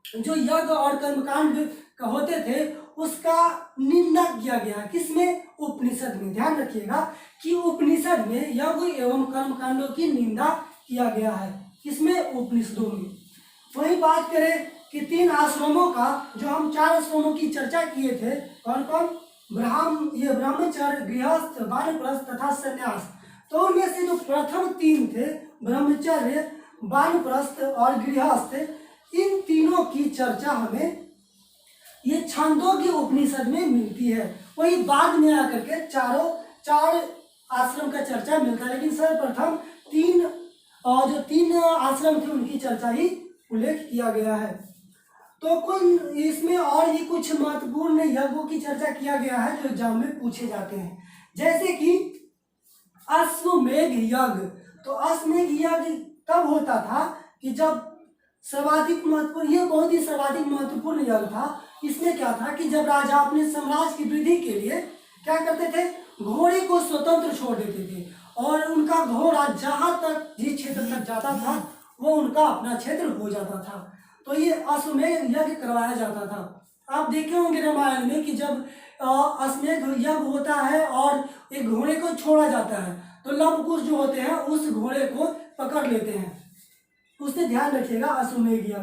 जो यज्ञ और कर्मकांड होते थे उसका निंदा किया गया। किसमें? उपनिषद में। ध्यान रखिएगा कि उपनिषद में यज्ञ एवं कर्मकांडों की निंदा किया गया है। किसमें? उपनिषदों में। वही बात करें कि 3 आश्रमों का, जो हम 4 आश्रमों की चर्चा किए थे, कौन कौन? ब्रह्मचर्य, गृहस्थ, वानप्रस्थ तथा संन्यास। तो उनमें से जो प्रथम 3 थे, ब्रह्मचर्य, वानप्रस्थ और गृहस्थ, इन तीनों की चर्चा हमें ये छांदोग्य उपनिषद में मिलती है। वही बाद में आकर के 4 आश्रम का चर्चा मिलता है, लेकिन सर्वप्रथम 3 आश्रम थे उनकी चर्चा ही उल्लेख किया गया है। तो कुल इसमें और भी कुछ महत्वपूर्ण यज्ञों की चर्चा किया गया है जो एग्जाम में पूछे जाते हैं, जैसे कि अश्वमेध यज्ञ। तो अश्वमेध यज्ञ तब होता था कि जब सर्वाधिक महत्वपूर्ण, ये बहुत ही सर्वाधिक महत्वपूर्ण यज्ञ था। इसमें क्या था कि जब राजा अपने साम्राज्य की वृद्धि के लिए क्या करते थे? घोड़े को स्वतंत्र छोड़ देते थे और उनका घोड़ा जहां तक जिस क्षेत्र तक जाता था वो उनका अपना क्षेत्र हो जाता था। तो ये अश्वमेध यज्ञ करवाया जाता था। आप देखे होंगे रामायण में कि जब अश्वमेध यज्ञ होता है और एक घोड़े को छोड़ा जाता है तो लवकुश जो होते हैं उस घोड़े को पकड़ लेते हैं। उससे ध्यान रखिएगा अश्वमेध यज्ञ।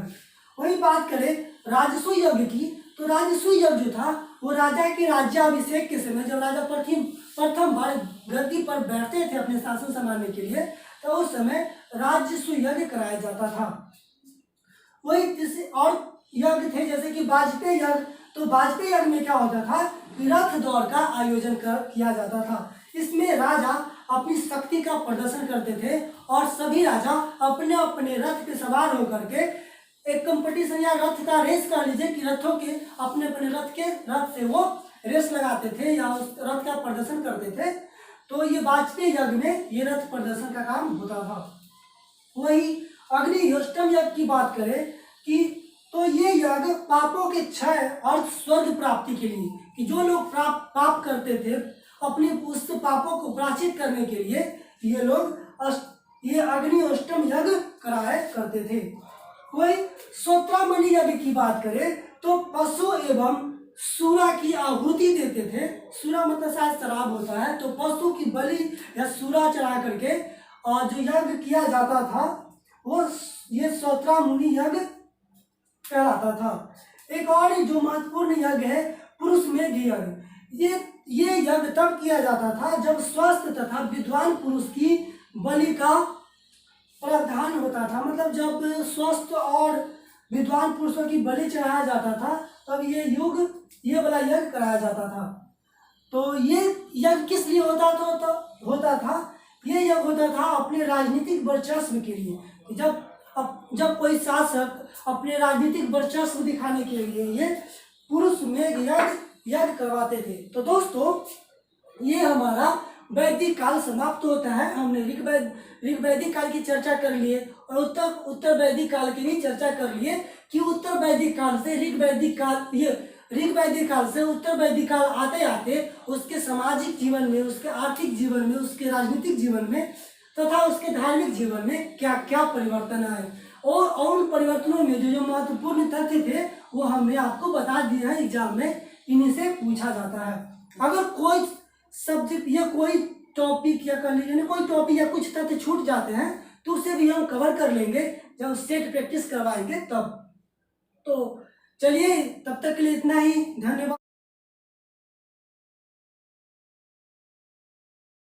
वही बात करें राजसूय यज्ञ की, तो राजसूय यज्ञ जो था वो राजा के राज्याभिषेक के समय, जब राजा प्रथम बार गद्दी पर बैठते थे अपने शासन संभालने के लिए, तो उस समय राजसूय यज्ञ कराया जाता था। वही और यज्ञ थे जैसे कि वाजपेयी यज्ञ। तो वाजपेयी यज्ञ में क्या होता था कि रथ दौड़ का आयोजन किया जाता था। इसमें राजा अपनी शक्ति का प्रदर्शन करते थे और सभी राजा अपने अपने रथ पे सवार होकर के एक कंपटीशन या रथ का रेस कर लीजिए कि रथों के अपने अपने रथ से वो रेस लगाते थे या उस रथ का प्रदर्शन करते थे। तो ये वाजपेयी यज्ञ में ये रथ प्रदर्शन का काम होता था। वही अग्निहोत्रम यज्ञ की बात करें कि तो ये यज्ञ पापों के क्षय और स्वर्ग प्राप्ति के लिए, कि जो लोग पाप करते थे अपने उस पापों को प्रायश्चित करने के लिए ये लोग ये अग्निहोत्रम यज्ञ कराया करते थे। वही श्रोत्रामणि यज्ञ की बात करें तो पशु एवं सूरा की आहुति देते थे। सूरा मतलब शायद शराब होता है, तो पशु की बलि या सूरा चढ़ा करके और जो यज्ञ किया जाता था वो ये श्रोत्रामणि यज्ञ कहलाता था। एक और जो महत्वपूर्ण यज्ञ है पुरुष मेघ यज्ञ। ये यज्ञ तब किया जाता था जब स्वस्थ तथा विद्वान पुरुष की बलि का प्रावधान होता था। मतलब जब स्वस्थ और विद्वान पुरुषों की बलि चढ़ाया जाता था तब ये वाला यज्ञ कराया जाता था। तो ये यज्ञ किस लिए होता था? ये यज्ञ होता था अपने राजनीतिक वर्चस्व के लिए। जब कोई शासक अपने राजनीतिक वर्चस्व दिखाने के लिए ये पुरुष में यज्ञ करवाते थे। तो दोस्तों, ये हमारा वैदिक काल समाप्त होता है। हमने ऋग वैदिक काल की चर्चा कर लिए और उत्तर वैदिक काल की भी चर्चा कर लिए कि उत्तर वैदिक काल से ऋग वैदिक काल से उत्तर वैदिक काल आते आते उसके सामाजिक जीवन में, उसके आर्थिक जीवन में, उसके राजनीतिक जीवन में तथा उसके धार्मिक जीवन में क्या क्या परिवर्तन आए और उन परिवर्तनों में जो महत्वपूर्ण तथ्य थे वो हमने आपको बता दिए हैं। एग्जाम में इन्हीं से पूछा जाता है। अगर कोई सब्जेक्ट या कोई टॉपिक या कर लीजिए कोई टॉपिक या कुछ तथ्य छूट जाते हैं तो उसे भी हम कवर कर लेंगे जब सेट प्रैक्टिस करवाएंगे तब। तो चलिए, तब तक के लिए इतना ही। धन्यवाद।